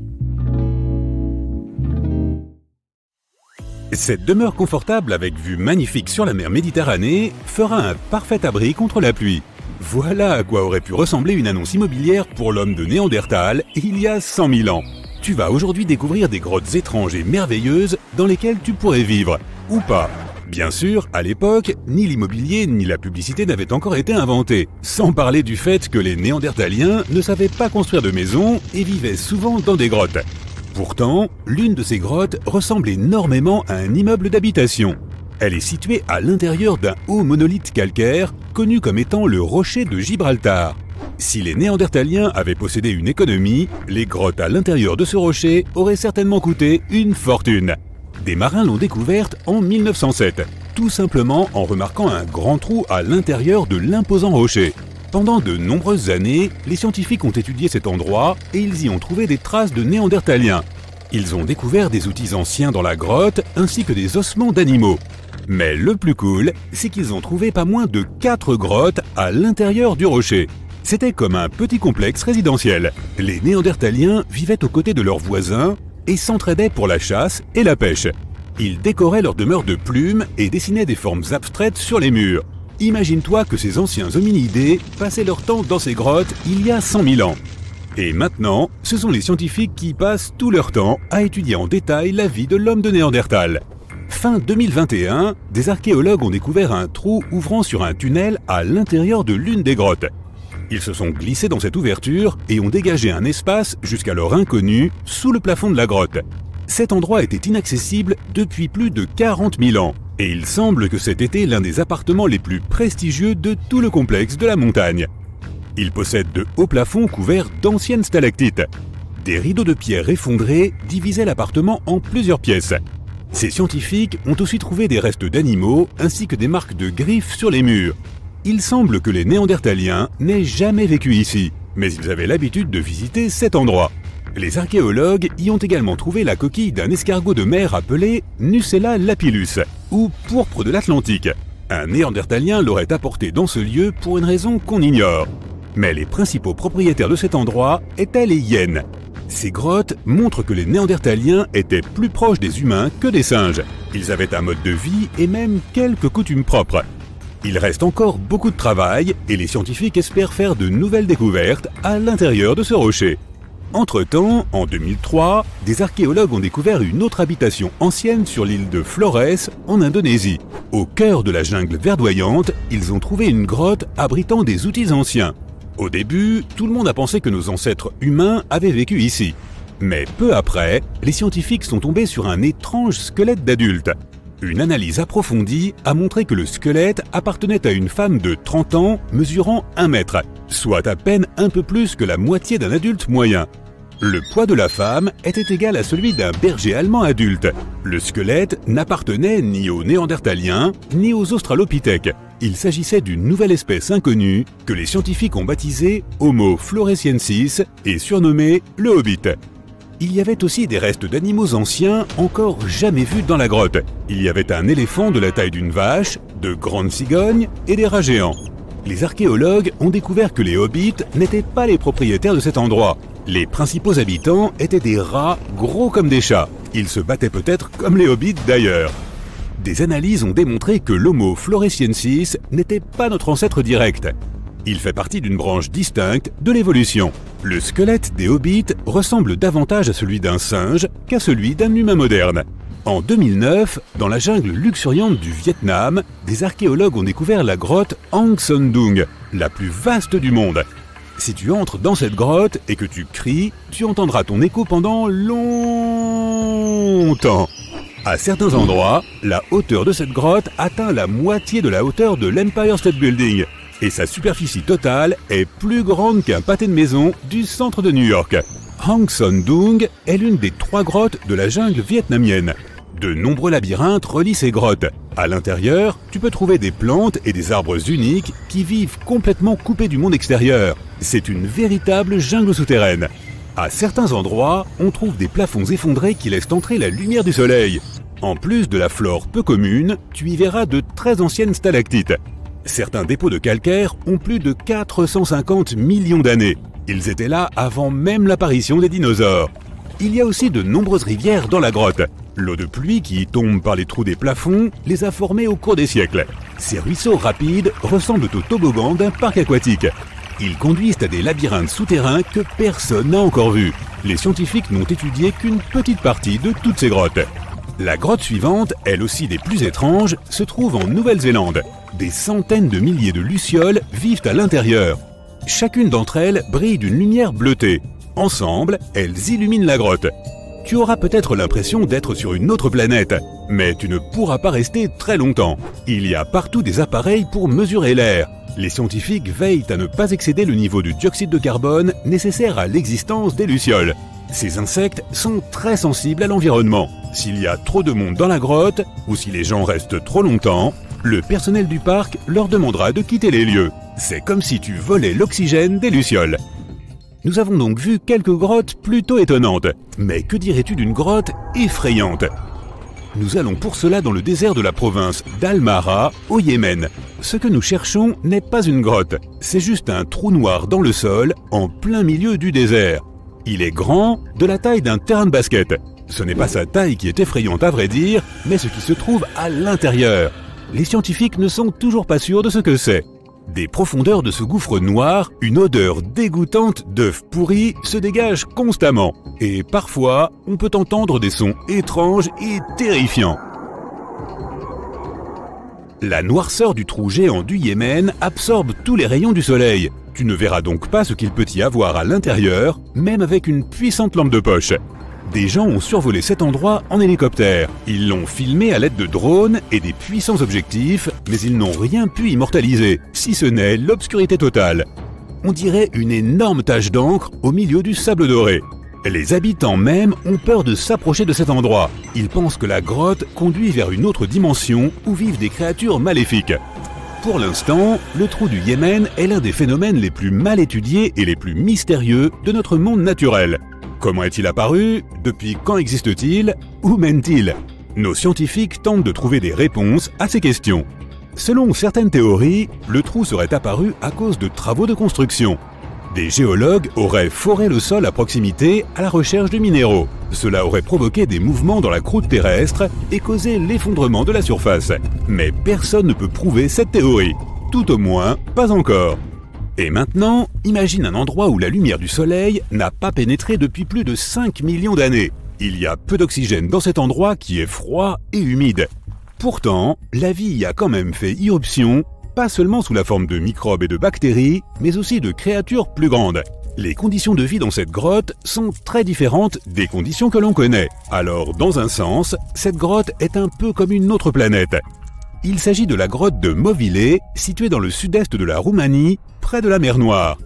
Cette demeure confortable avec vue magnifique sur la mer Méditerranée fera un parfait abri contre la pluie. Voilà à quoi aurait pu ressembler une annonce immobilière pour l'homme de Néandertal il y a 100 000 ans. Tu vas aujourd'hui découvrir des grottes étranges et merveilleuses dans lesquelles tu pourrais vivre, ou pas. Bien sûr, à l'époque, ni l'immobilier ni la publicité n'avaient encore été inventés, sans parler du fait que les Néandertaliens ne savaient pas construire de maisons et vivaient souvent dans des grottes. Pourtant, l'une de ces grottes ressemble énormément à un immeuble d'habitation. Elle est située à l'intérieur d'un haut monolithe calcaire, connu comme étant le rocher de Gibraltar. Si les Néandertaliens avaient possédé une économie, les grottes à l'intérieur de ce rocher auraient certainement coûté une fortune. Des marins l'ont découverte en 1907, tout simplement en remarquant un grand trou à l'intérieur de l'imposant rocher. Pendant de nombreuses années, les scientifiques ont étudié cet endroit et ils y ont trouvé des traces de Néandertaliens. Ils ont découvert des outils anciens dans la grotte ainsi que des ossements d'animaux. Mais le plus cool, c'est qu'ils ont trouvé pas moins de 4 grottes à l'intérieur du rocher. C'était comme un petit complexe résidentiel. Les Néandertaliens vivaient aux côtés de leurs voisins et s'entraidaient pour la chasse et la pêche. Ils décoraient leur demeure de plumes et dessinaient des formes abstraites sur les murs. Imagine-toi que ces anciens hominidés passaient leur temps dans ces grottes il y a 100 000 ans. Et maintenant, ce sont les scientifiques qui passent tout leur temps à étudier en détail la vie de l'homme de Néandertal. Fin 2021, des archéologues ont découvert un trou ouvrant sur un tunnel à l'intérieur de l'une des grottes. Ils se sont glissés dans cette ouverture et ont dégagé un espace jusqu'alors inconnu sous le plafond de la grotte. Cet endroit était inaccessible depuis plus de 40 000 ans et il semble que cet était l'un des appartements les plus prestigieux de tout le complexe de la montagne. Il possède de hauts plafonds couverts d'anciennes stalactites. Des rideaux de pierre effondrés divisaient l'appartement en plusieurs pièces. Ces scientifiques ont aussi trouvé des restes d'animaux ainsi que des marques de griffes sur les murs. Il semble que les Néandertaliens n'aient jamais vécu ici, mais ils avaient l'habitude de visiter cet endroit. Les archéologues y ont également trouvé la coquille d'un escargot de mer appelé Nucella lapillus, ou pourpre de l'Atlantique. Un Néandertalien l'aurait apporté dans ce lieu pour une raison qu'on ignore. Mais les principaux propriétaires de cet endroit étaient les hyènes. Ces grottes montrent que les Néandertaliens étaient plus proches des humains que des singes. Ils avaient un mode de vie et même quelques coutumes propres. Il reste encore beaucoup de travail et les scientifiques espèrent faire de nouvelles découvertes à l'intérieur de ce rocher. Entre-temps, en 2003, des archéologues ont découvert une autre habitation ancienne sur l'île de Flores, en Indonésie. Au cœur de la jungle verdoyante, ils ont trouvé une grotte abritant des outils anciens. Au début, tout le monde a pensé que nos ancêtres humains avaient vécu ici. Mais peu après, les scientifiques sont tombés sur un étrange squelette d'adulte. Une analyse approfondie a montré que le squelette appartenait à une femme de 30 ans mesurant 1 mètre, soit à peine un peu plus que la moitié d'un adulte moyen. Le poids de la femme était égal à celui d'un berger allemand adulte. Le squelette n'appartenait ni aux Néandertaliens ni aux Australopithèques. Il s'agissait d'une nouvelle espèce inconnue que les scientifiques ont baptisée Homo floresiensis et surnommée le Hobbit. Il y avait aussi des restes d'animaux anciens encore jamais vus dans la grotte. Il y avait un éléphant de la taille d'une vache, de grandes cigognes et des rats géants. Les archéologues ont découvert que les hobbits n'étaient pas les propriétaires de cet endroit. Les principaux habitants étaient des rats gros comme des chats. Ils se battaient peut-être comme les hobbits d'ailleurs. Des analyses ont démontré que l'Homo floresiensis n'était pas notre ancêtre direct. Il fait partie d'une branche distincte de l'évolution. Le squelette des hobbits ressemble davantage à celui d'un singe qu'à celui d'un humain moderne. En 2009, dans la jungle luxuriante du Vietnam, des archéologues ont découvert la grotte Hang Son Doong, la plus vaste du monde. Si tu entres dans cette grotte et que tu cries, tu entendras ton écho pendant longtemps. À certains endroits, la hauteur de cette grotte atteint la moitié de la hauteur de l'Empire State Building. Et sa superficie totale est plus grande qu'un pâté de maison du centre de New York. Hang Son Doong est l'une des 3 grottes de la jungle vietnamienne. De nombreux labyrinthes relient ces grottes. À l'intérieur, tu peux trouver des plantes et des arbres uniques qui vivent complètement coupés du monde extérieur. C'est une véritable jungle souterraine. À certains endroits, on trouve des plafonds effondrés qui laissent entrer la lumière du soleil. En plus de la flore peu commune, tu y verras de très anciennes stalactites. Certains dépôts de calcaire ont plus de 450 millions d'années. Ils étaient là avant même l'apparition des dinosaures. Il y a aussi de nombreuses rivières dans la grotte. L'eau de pluie qui y tombe par les trous des plafonds les a formées au cours des siècles. Ces ruisseaux rapides ressemblent aux toboggans d'un parc aquatique. Ils conduisent à des labyrinthes souterrains que personne n'a encore vus. Les scientifiques n'ont étudié qu'une petite partie de toutes ces grottes. La grotte suivante, elle aussi des plus étranges, se trouve en Nouvelle-Zélande. Des centaines de milliers de lucioles vivent à l'intérieur. Chacune d'entre elles brille d'une lumière bleutée. Ensemble, elles illuminent la grotte. Tu auras peut-être l'impression d'être sur une autre planète, mais tu ne pourras pas rester très longtemps. Il y a partout des appareils pour mesurer l'air. Les scientifiques veillent à ne pas excéder le niveau de dioxyde de carbone nécessaire à l'existence des lucioles. Ces insectes sont très sensibles à l'environnement. S'il y a trop de monde dans la grotte, ou si les gens restent trop longtemps, le personnel du parc leur demandera de quitter les lieux. C'est comme si tu volais l'oxygène des lucioles. Nous avons donc vu quelques grottes plutôt étonnantes. Mais que dirais-tu d'une grotte effrayante ? Nous allons pour cela dans le désert de la province d'Al-Mahra, au Yémen. Ce que nous cherchons n'est pas une grotte, c'est juste un trou noir dans le sol, en plein milieu du désert. Il est grand, de la taille d'un terrain de basket. Ce n'est pas sa taille qui est effrayante à vrai dire, mais ce qui se trouve à l'intérieur. Les scientifiques ne sont toujours pas sûrs de ce que c'est. Des profondeurs de ce gouffre noir, une odeur dégoûtante d'œufs pourris se dégage constamment. Et parfois, on peut entendre des sons étranges et terrifiants. La noirceur du trou géant du Yémen absorbe tous les rayons du soleil. Tu ne verras donc pas ce qu'il peut y avoir à l'intérieur, même avec une puissante lampe de poche. Des gens ont survolé cet endroit en hélicoptère. Ils l'ont filmé à l'aide de drones et des puissants objectifs, mais ils n'ont rien pu immortaliser, si ce n'est l'obscurité totale. On dirait une énorme tache d'encre au milieu du sable doré. Les habitants même ont peur de s'approcher de cet endroit. Ils pensent que la grotte conduit vers une autre dimension où vivent des créatures maléfiques. Pour l'instant, le trou du Yémen est l'un des phénomènes les plus mal étudiés et les plus mystérieux de notre monde naturel. Comment est-il apparu? Depuis quand existe-t-il? Où mène-t-il? Nos scientifiques tentent de trouver des réponses à ces questions. Selon certaines théories, le trou serait apparu à cause de travaux de construction. Des géologues auraient foré le sol à proximité à la recherche de minéraux. Cela aurait provoqué des mouvements dans la croûte terrestre et causé l'effondrement de la surface. Mais personne ne peut prouver cette théorie. Tout au moins, pas encore. Et maintenant, imagine un endroit où la lumière du soleil n'a pas pénétré depuis plus de 5 millions d'années. Il y a peu d'oxygène dans cet endroit qui est froid et humide. Pourtant, la vie y a quand même fait irruption, pas seulement sous la forme de microbes et de bactéries, mais aussi de créatures plus grandes. Les conditions de vie dans cette grotte sont très différentes des conditions que l'on connaît. Alors, dans un sens, cette grotte est un peu comme une autre planète. Il s'agit de la grotte de Movile, située dans le sud-est de la Roumanie, près de la mer Noire.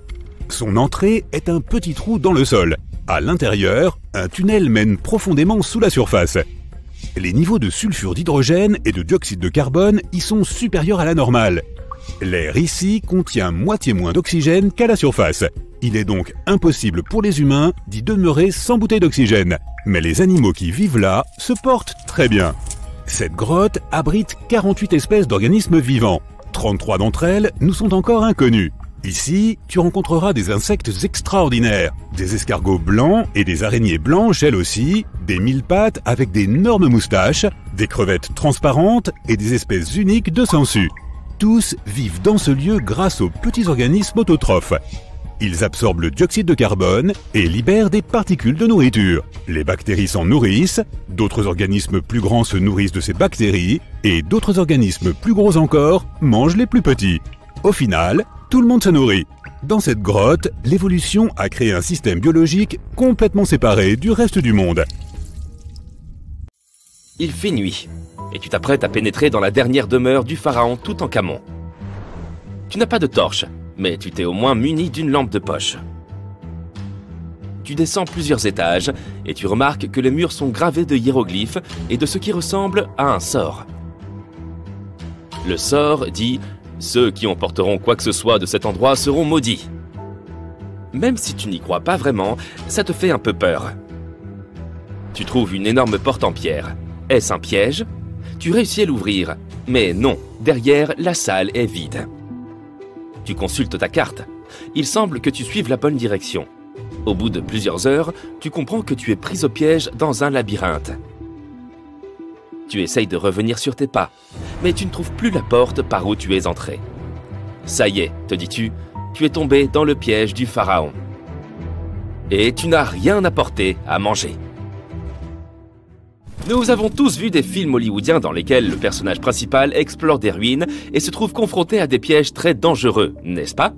Son entrée est un petit trou dans le sol. À l'intérieur, un tunnel mène profondément sous la surface. Les niveaux de sulfure d'hydrogène et de dioxyde de carbone y sont supérieurs à la normale. L'air ici contient moitié moins d'oxygène qu'à la surface. Il est donc impossible pour les humains d'y demeurer sans bouteille d'oxygène. Mais les animaux qui vivent là se portent très bien. Cette grotte abrite 48 espèces d'organismes vivants. 33 d'entre elles nous sont encore inconnues. Ici, tu rencontreras des insectes extraordinaires, des escargots blancs et des araignées blanches elles aussi, des mille-pattes avec d'énormes moustaches, des crevettes transparentes et des espèces uniques de sangsues. Tous vivent dans ce lieu grâce aux petits organismes autotrophes. Ils absorbent le dioxyde de carbone et libèrent des particules de nourriture. Les bactéries s'en nourrissent, d'autres organismes plus grands se nourrissent de ces bactéries, et d'autres organismes plus gros encore mangent les plus petits. Au final, tout le monde se nourrit. Dans cette grotte, l'évolution a créé un système biologique complètement séparé du reste du monde. Il fait nuit, et tu t'apprêtes à pénétrer dans la dernière demeure du pharaon Toutankhamon. Tu n'as pas de torche, mais tu t'es au moins muni d'une lampe de poche. Tu descends plusieurs étages, et tu remarques que les murs sont gravés de hiéroglyphes et de ce qui ressemble à un sort. Le sort dit « Ceux qui emporteront quoi que ce soit de cet endroit seront maudits ». Même si tu n'y crois pas vraiment, ça te fait un peu peur. Tu trouves une énorme porte en pierre. Est-ce un piège? Tu réussis à l'ouvrir, mais non, derrière, la salle est vide. Tu consultes ta carte. Il semble que tu suives la bonne direction. Au bout de plusieurs heures, tu comprends que tu es pris au piège dans un labyrinthe. Tu essayes de revenir sur tes pas, mais tu ne trouves plus la porte par où tu es entré. Ça y est, te dis-tu, tu es tombé dans le piège du pharaon. Et tu n'as rien apporté à manger. Nous avons tous vu des films hollywoodiens dans lesquels le personnage principal explore des ruines et se trouve confronté à des pièges très dangereux, n'est-ce pas?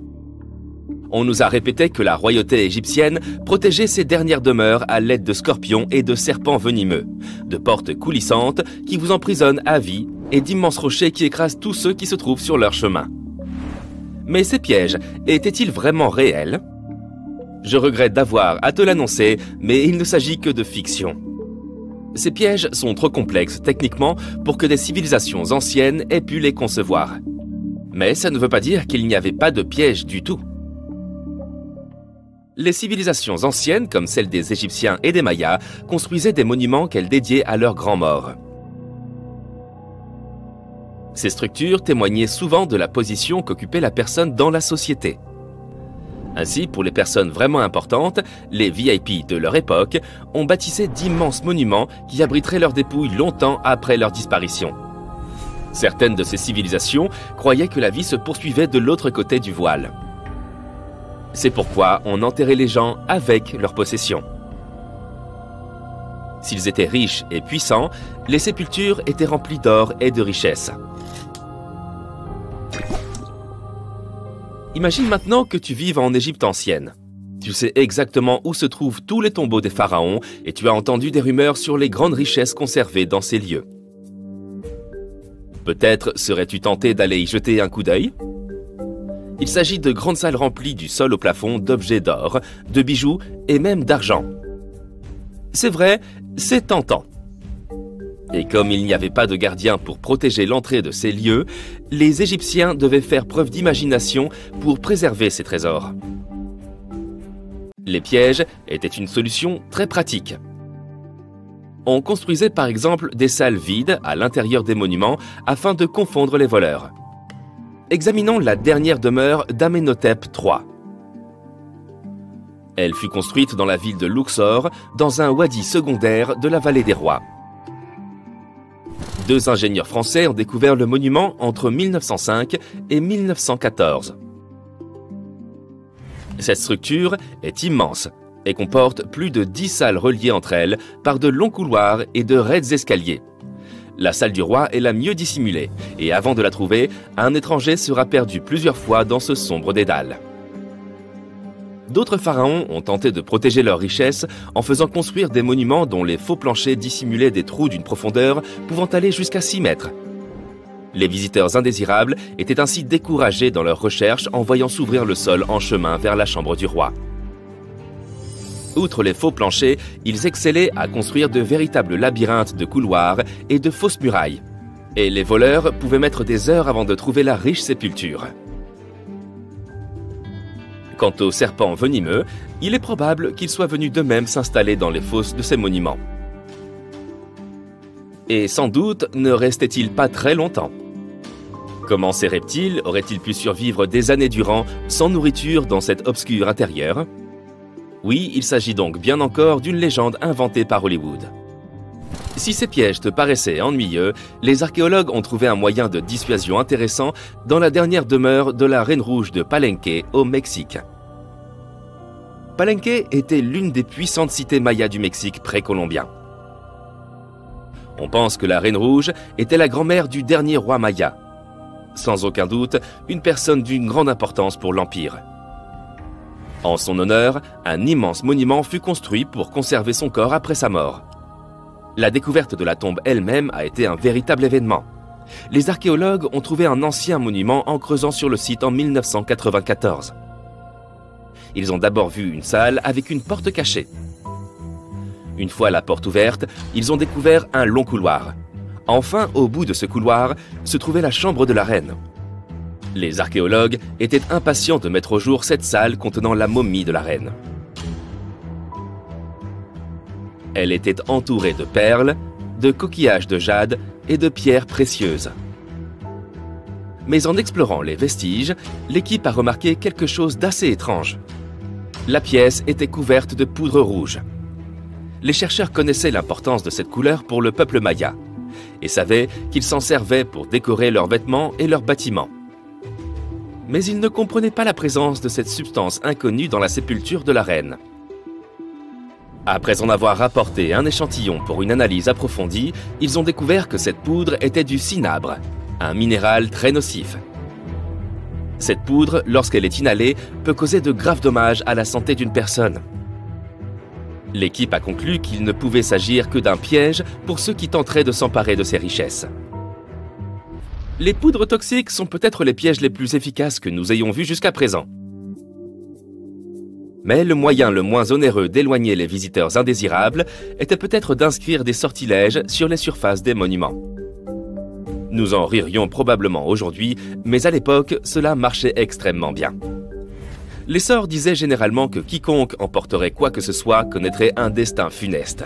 On nous a répété que la royauté égyptienne protégeait ses dernières demeures à l'aide de scorpions et de serpents venimeux, de portes coulissantes qui vous emprisonnent à vie et d'immenses rochers qui écrasent tous ceux qui se trouvent sur leur chemin. Mais ces pièges étaient-ils vraiment réels? Je regrette d'avoir à te l'annoncer, mais il ne s'agit que de fiction. Ces pièges sont trop complexes techniquement pour que des civilisations anciennes aient pu les concevoir. Mais ça ne veut pas dire qu'il n'y avait pas de pièges du tout. Les civilisations anciennes, comme celles des Égyptiens et des Mayas, construisaient des monuments qu'elles dédiaient à leurs grands morts. Ces structures témoignaient souvent de la position qu'occupait la personne dans la société. Ainsi, pour les personnes vraiment importantes, les VIP de leur époque, on bâtissait d'immenses monuments qui abriteraient leurs dépouilles longtemps après leur disparition. Certaines de ces civilisations croyaient que la vie se poursuivait de l'autre côté du voile. C'est pourquoi on enterrait les gens avec leurs possessions. S'ils étaient riches et puissants, les sépultures étaient remplies d'or et de richesses. Imagine maintenant que tu vives en Égypte ancienne. Tu sais exactement où se trouvent tous les tombeaux des pharaons et tu as entendu des rumeurs sur les grandes richesses conservées dans ces lieux. Peut-être serais-tu tenté d'aller y jeter un coup d'œil? Il s'agit de grandes salles remplies du sol au plafond d'objets d'or, de bijoux et même d'argent. C'est vrai, c'est tentant. Et comme il n'y avait pas de gardien pour protéger l'entrée de ces lieux, les Égyptiens devaient faire preuve d'imagination pour préserver ces trésors. Les pièges étaient une solution très pratique. On construisait par exemple des salles vides à l'intérieur des monuments afin de confondre les voleurs. Examinons la dernière demeure d'Amenhotep III. Elle fut construite dans la ville de Luxor, dans un wadi secondaire de la vallée des rois. 2 ingénieurs français ont découvert le monument entre 1905 et 1914. Cette structure est immense et comporte plus de 10 salles reliées entre elles par de longs couloirs et de raides escaliers. La salle du roi est la mieux dissimulée et avant de la trouver, un étranger sera perdu plusieurs fois dans ce sombre dédale. D'autres pharaons ont tenté de protéger leurs richesses en faisant construire des monuments dont les faux planchers dissimulaient des trous d'une profondeur pouvant aller jusqu'à 6 mètres. Les visiteurs indésirables étaient ainsi découragés dans leurs recherches en voyant s'ouvrir le sol en chemin vers la chambre du roi. Outre les faux planchers, ils excellaient à construire de véritables labyrinthes de couloirs et de fausses murailles. Et les voleurs pouvaient mettre des heures avant de trouver la riche sépulture. Quant aux serpents venimeux, il est probable qu'ils soient venus d'eux-mêmes s'installer dans les fosses de ces monuments. Et sans doute ne restaient-ils pas très longtemps. Comment ces reptiles auraient-ils pu survivre des années durant sans nourriture dans cet obscur intérieur? Oui, il s'agit donc bien encore d'une légende inventée par Hollywood. Si ces pièges te paraissaient ennuyeux, les archéologues ont trouvé un moyen de dissuasion intéressant dans la dernière demeure de la Reine Rouge de Palenque au Mexique. Palenque était l'une des puissantes cités mayas du Mexique précolombien. On pense que la Reine Rouge était la grand-mère du dernier roi maya. Sans aucun doute, une personne d'une grande importance pour l'Empire. En son honneur, un immense monument fut construit pour conserver son corps après sa mort. La découverte de la tombe elle-même a été un véritable événement. Les archéologues ont trouvé un ancien monument en creusant sur le site en 1994. Ils ont d'abord vu une salle avec une porte cachée. Une fois la porte ouverte, ils ont découvert un long couloir. Enfin, au bout de ce couloir, se trouvait la chambre de la reine. Les archéologues étaient impatients de mettre au jour cette salle contenant la momie de la reine. Elle était entourée de perles, de coquillages de jade et de pierres précieuses. Mais en explorant les vestiges, l'équipe a remarqué quelque chose d'assez étrange. La pièce était couverte de poudre rouge. Les chercheurs connaissaient l'importance de cette couleur pour le peuple maya et savaient qu'ils s'en servaient pour décorer leurs vêtements et leurs bâtiments. Mais ils ne comprenaient pas la présence de cette substance inconnue dans la sépulture de la reine. Après en avoir rapporté un échantillon pour une analyse approfondie, ils ont découvert que cette poudre était du cinabre, un minéral très nocif. Cette poudre, lorsqu'elle est inhalée, peut causer de graves dommages à la santé d'une personne. L'équipe a conclu qu'il ne pouvait s'agir que d'un piège pour ceux qui tenteraient de s'emparer de ces richesses. Les poudres toxiques sont peut-être les pièges les plus efficaces que nous ayons vus jusqu'à présent. Mais le moyen le moins onéreux d'éloigner les visiteurs indésirables était peut-être d'inscrire des sortilèges sur les surfaces des monuments. Nous en ririons probablement aujourd'hui, mais à l'époque, cela marchait extrêmement bien. Les sorts disaient généralement que quiconque emporterait quoi que ce soit connaîtrait un destin funeste.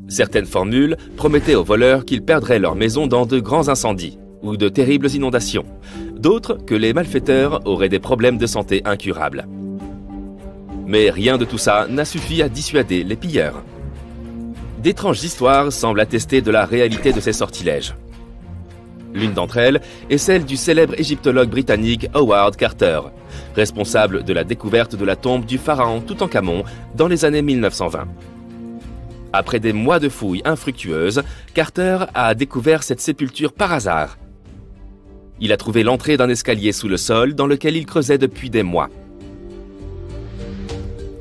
Certaines formules promettaient aux voleurs qu'ils perdraient leur maison dans de grands incendies ou de terribles inondations, d'autres que les malfaiteurs auraient des problèmes de santé incurables. Mais rien de tout ça n'a suffi à dissuader les pilleurs. D'étranges histoires semblent attester de la réalité de ces sortilèges. L'une d'entre elles est celle du célèbre égyptologue britannique Howard Carter, responsable de la découverte de la tombe du pharaon Toutankhamon dans les années 1920. Après des mois de fouilles infructueuses, Carter a découvert cette sépulture par hasard. Il a trouvé l'entrée d'un escalier sous le sol dans lequel il creusait depuis des mois.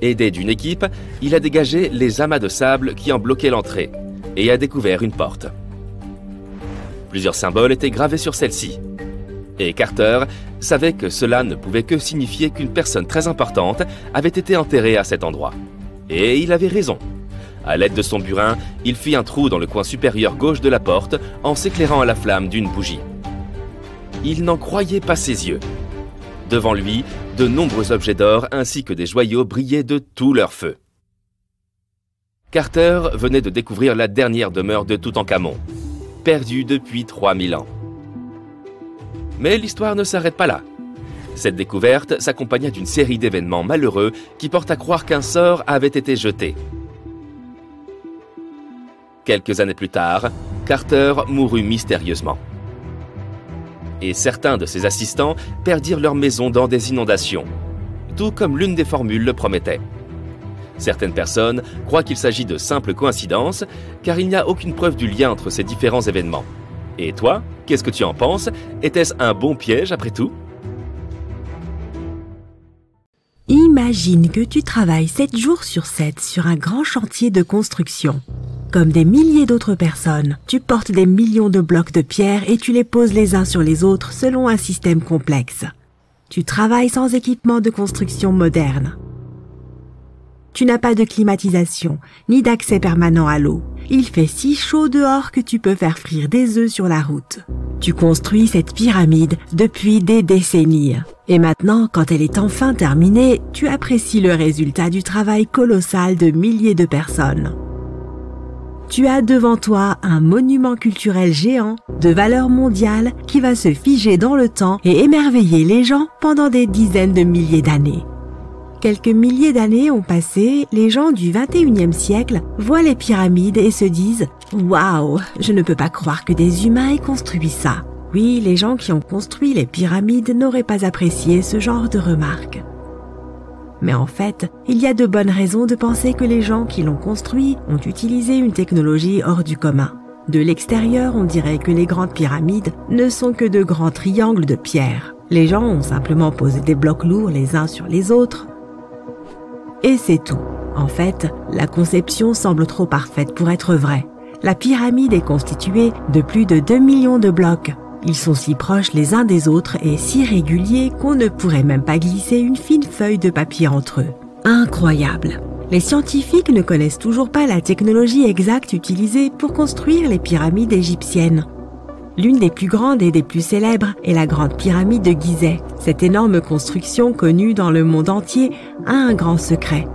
Aidé d'une équipe, il a dégagé les amas de sable qui en bloquaient l'entrée et a découvert une porte. Plusieurs symboles étaient gravés sur celle-ci. Et Carter savait que cela ne pouvait que signifier qu'une personne très importante avait été enterrée à cet endroit. Et il avait raison. À l'aide de son burin, il fit un trou dans le coin supérieur gauche de la porte en s'éclairant à la flamme d'une bougie. Il n'en croyait pas ses yeux. Devant lui, de nombreux objets d'or ainsi que des joyaux brillaient de tout leur feu. Carter venait de découvrir la dernière demeure de Toutankhamon, perdue depuis 3000 ans. Mais l'histoire ne s'arrête pas là. Cette découverte s'accompagna d'une série d'événements malheureux qui portent à croire qu'un sort avait été jeté. Quelques années plus tard, Carter mourut mystérieusement. Et certains de ses assistants perdirent leur maison dans des inondations, tout comme l'une des formules le promettait. Certaines personnes croient qu'il s'agit de simples coïncidences, car il n'y a aucune preuve du lien entre ces différents événements. Et toi, qu'est-ce que tu en penses? Était-ce un bon piège après tout? Imagine que tu travailles 7 jours sur 7 sur un grand chantier de construction. Comme des milliers d'autres personnes, tu portes des millions de blocs de pierre et tu les poses les uns sur les autres selon un système complexe. Tu travailles sans équipement de construction moderne. Tu n'as pas de climatisation, ni d'accès permanent à l'eau. Il fait si chaud dehors que tu peux faire frire des œufs sur la route. Tu construis cette pyramide depuis des décennies. Et maintenant, quand elle est enfin terminée, tu apprécies le résultat du travail colossal de milliers de personnes. Tu as devant toi un monument culturel géant de valeur mondiale qui va se figer dans le temps et émerveiller les gens pendant des dizaines de milliers d'années. Quelques milliers d'années ont passé, les gens du 21e siècle voient les pyramides et se disent « Waouh, je ne peux pas croire que des humains aient construit ça ». Oui, les gens qui ont construit les pyramides n'auraient pas apprécié ce genre de remarques. Mais en fait, il y a de bonnes raisons de penser que les gens qui l'ont construit ont utilisé une technologie hors du commun. De l'extérieur, on dirait que les grandes pyramides ne sont que de grands triangles de pierre. Les gens ont simplement posé des blocs lourds les uns sur les autres. Et c'est tout. En fait, la conception semble trop parfaite pour être vraie. La pyramide est constituée de plus de 2 millions de blocs. Ils sont si proches les uns des autres et si réguliers qu'on ne pourrait même pas glisser une fine feuille de papier entre eux. Incroyable! Les scientifiques ne connaissent toujours pas la technologie exacte utilisée pour construire les pyramides égyptiennes. L'une des plus grandes et des plus célèbres est la grande pyramide de Gizeh. Cette énorme construction connue dans le monde entier a un grand secret.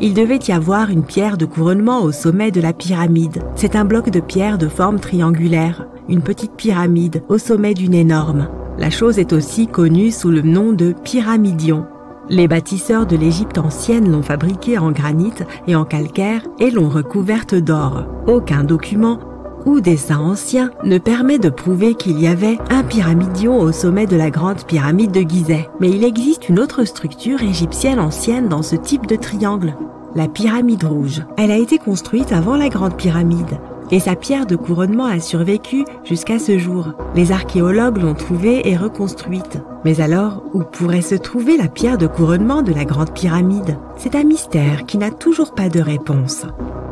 Il devait y avoir une pierre de couronnement au sommet de la pyramide. C'est un bloc de pierre de forme triangulaire, une petite pyramide au sommet d'une énorme. La chose est aussi connue sous le nom de pyramidion. Les bâtisseurs de l'Égypte ancienne l'ont fabriquée en granit et en calcaire et l'ont recouverte d'or. Aucun document ou dessin ancien ne permet de prouver qu'il y avait un pyramidion au sommet de la grande pyramide de Gizeh. Mais il existe une autre structure égyptienne ancienne dans ce type de triangle, la pyramide rouge. Elle a été construite avant la grande pyramide et sa pierre de couronnement a survécu jusqu'à ce jour. Les archéologues l'ont trouvée et reconstruite. Mais alors, où pourrait se trouver la pierre de couronnement de la grande pyramide? C'est un mystère qui n'a toujours pas de réponse.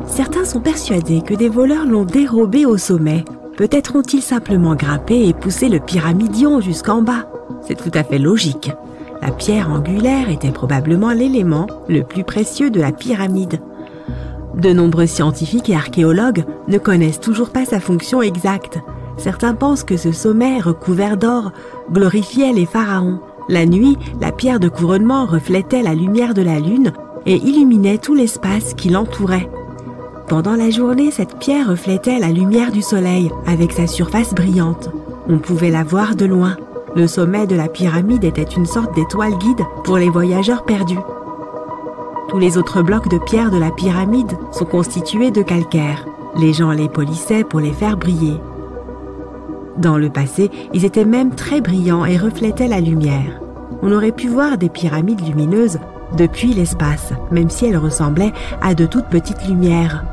Certains sont persuadés que des voleurs l'ont dérobée au sommet. Peut-être ont-ils simplement grimpé et poussé le pyramidion jusqu'en bas. C'est tout à fait logique. La pierre angulaire était probablement l'élément le plus précieux de la pyramide. De nombreux scientifiques et archéologues ne connaissent toujours pas sa fonction exacte. Certains pensent que ce sommet recouvert d'or glorifiait les pharaons. La nuit, la pierre de couronnement reflétait la lumière de la lune et illuminait tout l'espace qui l'entourait. Pendant la journée, cette pierre reflétait la lumière du soleil avec sa surface brillante. On pouvait la voir de loin. Le sommet de la pyramide était une sorte d'étoile guide pour les voyageurs perdus. Tous les autres blocs de pierre de la pyramide sont constitués de calcaire. Les gens les polissaient pour les faire briller. Dans le passé, ils étaient même très brillants et reflétaient la lumière. On aurait pu voir des pyramides lumineuses depuis l'espace, même si elles ressemblaient à de toutes petites lumières.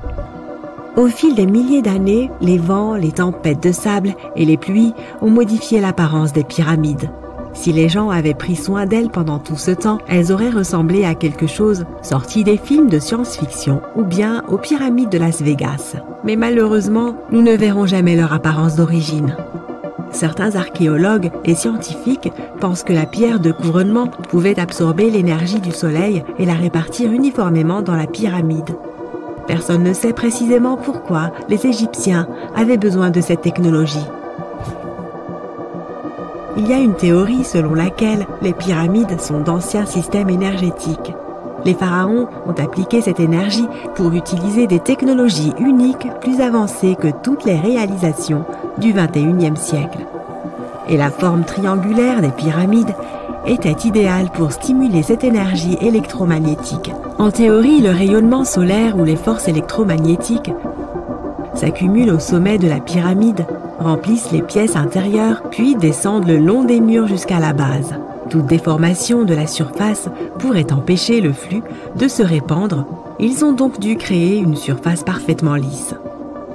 Au fil des milliers d'années, les vents, les tempêtes de sable et les pluies ont modifié l'apparence des pyramides. Si les gens avaient pris soin d'elles pendant tout ce temps, elles auraient ressemblé à quelque chose sorti des films de science-fiction ou bien aux pyramides de Las Vegas. Mais malheureusement, nous ne verrons jamais leur apparence d'origine. Certains archéologues et scientifiques pensent que la pierre de couronnement pouvait absorber l'énergie du soleil et la répartir uniformément dans la pyramide. Personne ne sait précisément pourquoi les Égyptiens avaient besoin de cette technologie. Il y a une théorie selon laquelle les pyramides sont d'anciens systèmes énergétiques. Les pharaons ont appliqué cette énergie pour utiliser des technologies uniques plus avancées que toutes les réalisations du XXIe siècle. Et la forme triangulaire des pyramides était idéale pour stimuler cette énergie électromagnétique. En théorie, le rayonnement solaire ou les forces électromagnétiques s'accumulent au sommet de la pyramide, remplissent les pièces intérieures, puis descendent le long des murs jusqu'à la base. Toute déformation de la surface pourrait empêcher le flux de se répandre. Ils ont donc dû créer une surface parfaitement lisse.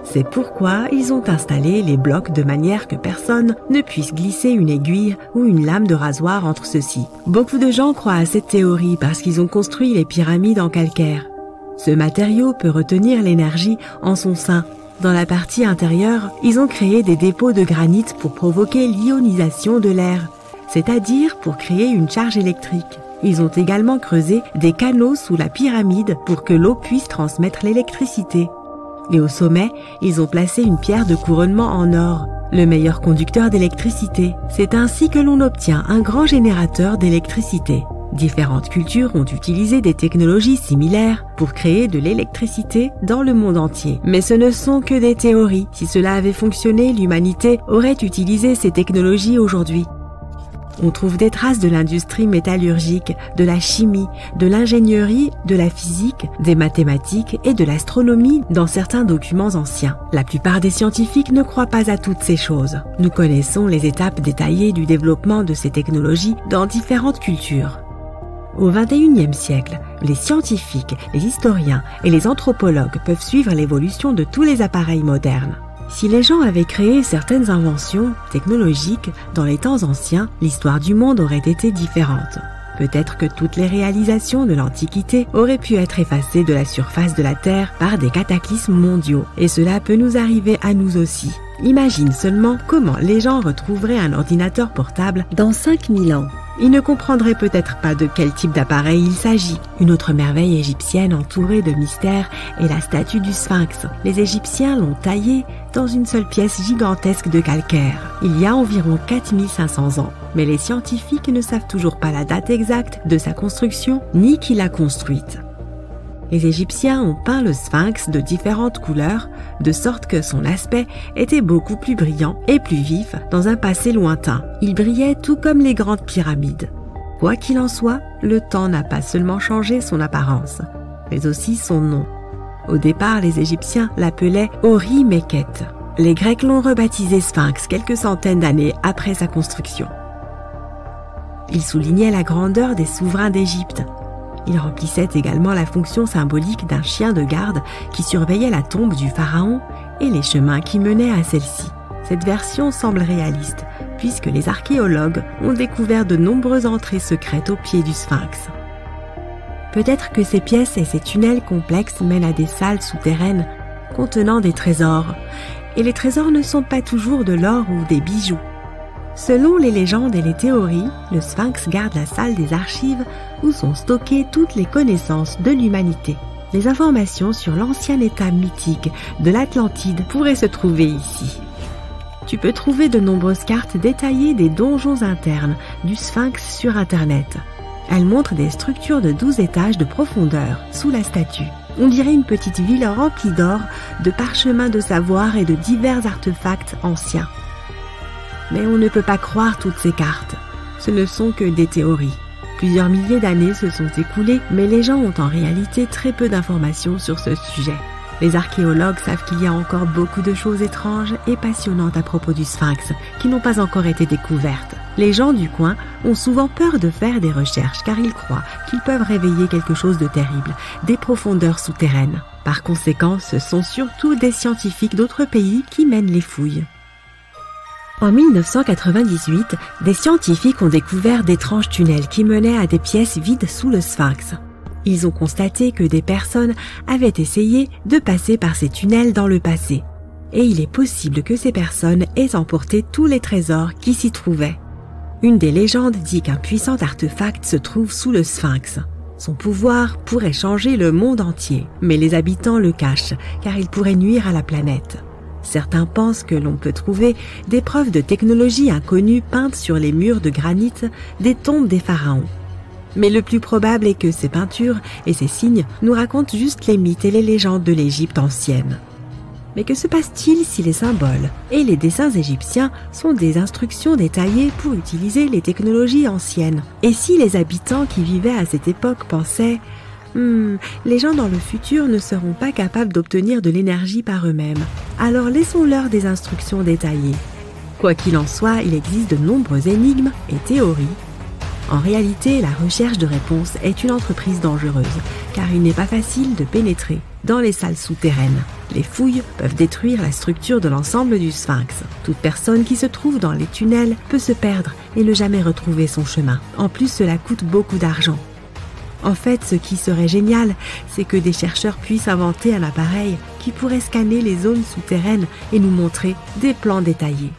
C'est pourquoi ils ont installé les blocs de manière que personne ne puisse glisser une aiguille ou une lame de rasoir entre ceux-ci. Beaucoup de gens croient à cette théorie parce qu'ils ont construit les pyramides en calcaire. Ce matériau peut retenir l'énergie en son sein. Dans la partie intérieure, ils ont créé des dépôts de granit pour provoquer l'ionisation de l'air, c'est-à-dire pour créer une charge électrique. Ils ont également creusé des canaux sous la pyramide pour que l'eau puisse transmettre l'électricité. Et au sommet, ils ont placé une pierre de couronnement en or, le meilleur conducteur d'électricité. C'est ainsi que l'on obtient un grand générateur d'électricité. Différentes cultures ont utilisé des technologies similaires pour créer de l'électricité dans le monde entier. Mais ce ne sont que des théories. Si cela avait fonctionné, l'humanité aurait utilisé ces technologies aujourd'hui. On trouve des traces de l'industrie métallurgique, de la chimie, de l'ingénierie, de la physique, des mathématiques et de l'astronomie dans certains documents anciens. La plupart des scientifiques ne croient pas à toutes ces choses. Nous connaissons les étapes détaillées du développement de ces technologies dans différentes cultures. Au XXIe siècle, les scientifiques, les historiens et les anthropologues peuvent suivre l'évolution de tous les appareils modernes. Si les gens avaient créé certaines inventions technologiques dans les temps anciens, l'histoire du monde aurait été différente. Peut-être que toutes les réalisations de l'Antiquité auraient pu être effacées de la surface de la Terre par des cataclysmes mondiaux. Et cela peut nous arriver à nous aussi. Imagine seulement comment les gens retrouveraient un ordinateur portable dans 5000 ans. Ils ne comprendraient peut-être pas de quel type d'appareil il s'agit. Une autre merveille égyptienne entourée de mystères est la statue du Sphinx. Les Égyptiens l'ont taillée dans une seule pièce gigantesque de calcaire. Il y a environ 4500 ans. Mais les scientifiques ne savent toujours pas la date exacte de sa construction ni qui l'a construite. Les Égyptiens ont peint le Sphinx de différentes couleurs, de sorte que son aspect était beaucoup plus brillant et plus vif dans un passé lointain. Il brillait tout comme les grandes pyramides. Quoi qu'il en soit, le temps n'a pas seulement changé son apparence, mais aussi son nom. Au départ, les Égyptiens l'appelaient Ori-Mekhet. Les Grecs l'ont rebaptisé Sphinx quelques centaines d'années après sa construction. Il soulignait la grandeur des souverains d'Égypte. Il remplissait également la fonction symbolique d'un chien de garde qui surveillait la tombe du pharaon et les chemins qui menaient à celle-ci. Cette version semble réaliste, puisque les archéologues ont découvert de nombreuses entrées secrètes au pied du Sphinx. Peut-être que ces pièces et ces tunnels complexes mènent à des salles souterraines contenant des trésors. Et les trésors ne sont pas toujours de l'or ou des bijoux. Selon les légendes et les théories, le Sphinx garde la salle des archives où sont stockées toutes les connaissances de l'humanité. Les informations sur l'ancien état mythique de l'Atlantide pourraient se trouver ici. Tu peux trouver de nombreuses cartes détaillées des donjons internes du Sphinx sur Internet. Elles montrent des structures de 12 étages de profondeur sous la statue. On dirait une petite ville remplie d'or, de parchemins de savoir et de divers artefacts anciens. Mais on ne peut pas croire toutes ces cartes. Ce ne sont que des théories. Plusieurs milliers d'années se sont écoulées, mais les gens ont en réalité très peu d'informations sur ce sujet. Les archéologues savent qu'il y a encore beaucoup de choses étranges et passionnantes à propos du Sphinx, qui n'ont pas encore été découvertes. Les gens du coin ont souvent peur de faire des recherches car ils croient qu'ils peuvent réveiller quelque chose de terrible, des profondeurs souterraines. Par conséquent, ce sont surtout des scientifiques d'autres pays qui mènent les fouilles. En 1998, des scientifiques ont découvert d'étranges tunnels qui menaient à des pièces vides sous le Sphinx. Ils ont constaté que des personnes avaient essayé de passer par ces tunnels dans le passé. Et il est possible que ces personnes aient emporté tous les trésors qui s'y trouvaient. Une des légendes dit qu'un puissant artefact se trouve sous le Sphinx. Son pouvoir pourrait changer le monde entier, mais les habitants le cachent car il pourrait nuire à la planète. Certains pensent que l'on peut trouver des preuves de technologie inconnue peintes sur les murs de granit des tombes des pharaons. Mais le plus probable est que ces peintures et ces signes nous racontent juste les mythes et les légendes de l'Égypte ancienne. Mais que se passe-t-il si les symboles et les dessins égyptiens sont des instructions détaillées pour utiliser les technologies anciennes? Et si les habitants qui vivaient à cette époque pensaient « les gens dans le futur ne seront pas capables d'obtenir de l'énergie par eux-mêmes, alors laissons-leur des instructions détaillées ». Quoi qu'il en soit, il existe de nombreuses énigmes et théories. En réalité, la recherche de réponses est une entreprise dangereuse, car il n'est pas facile de pénétrer dans les salles souterraines. Les fouilles peuvent détruire la structure de l'ensemble du Sphinx. Toute personne qui se trouve dans les tunnels peut se perdre et ne jamais retrouver son chemin. En plus, cela coûte beaucoup d'argent. En fait, ce qui serait génial, c'est que des chercheurs puissent inventer un appareil qui pourrait scanner les zones souterraines et nous montrer des plans détaillés.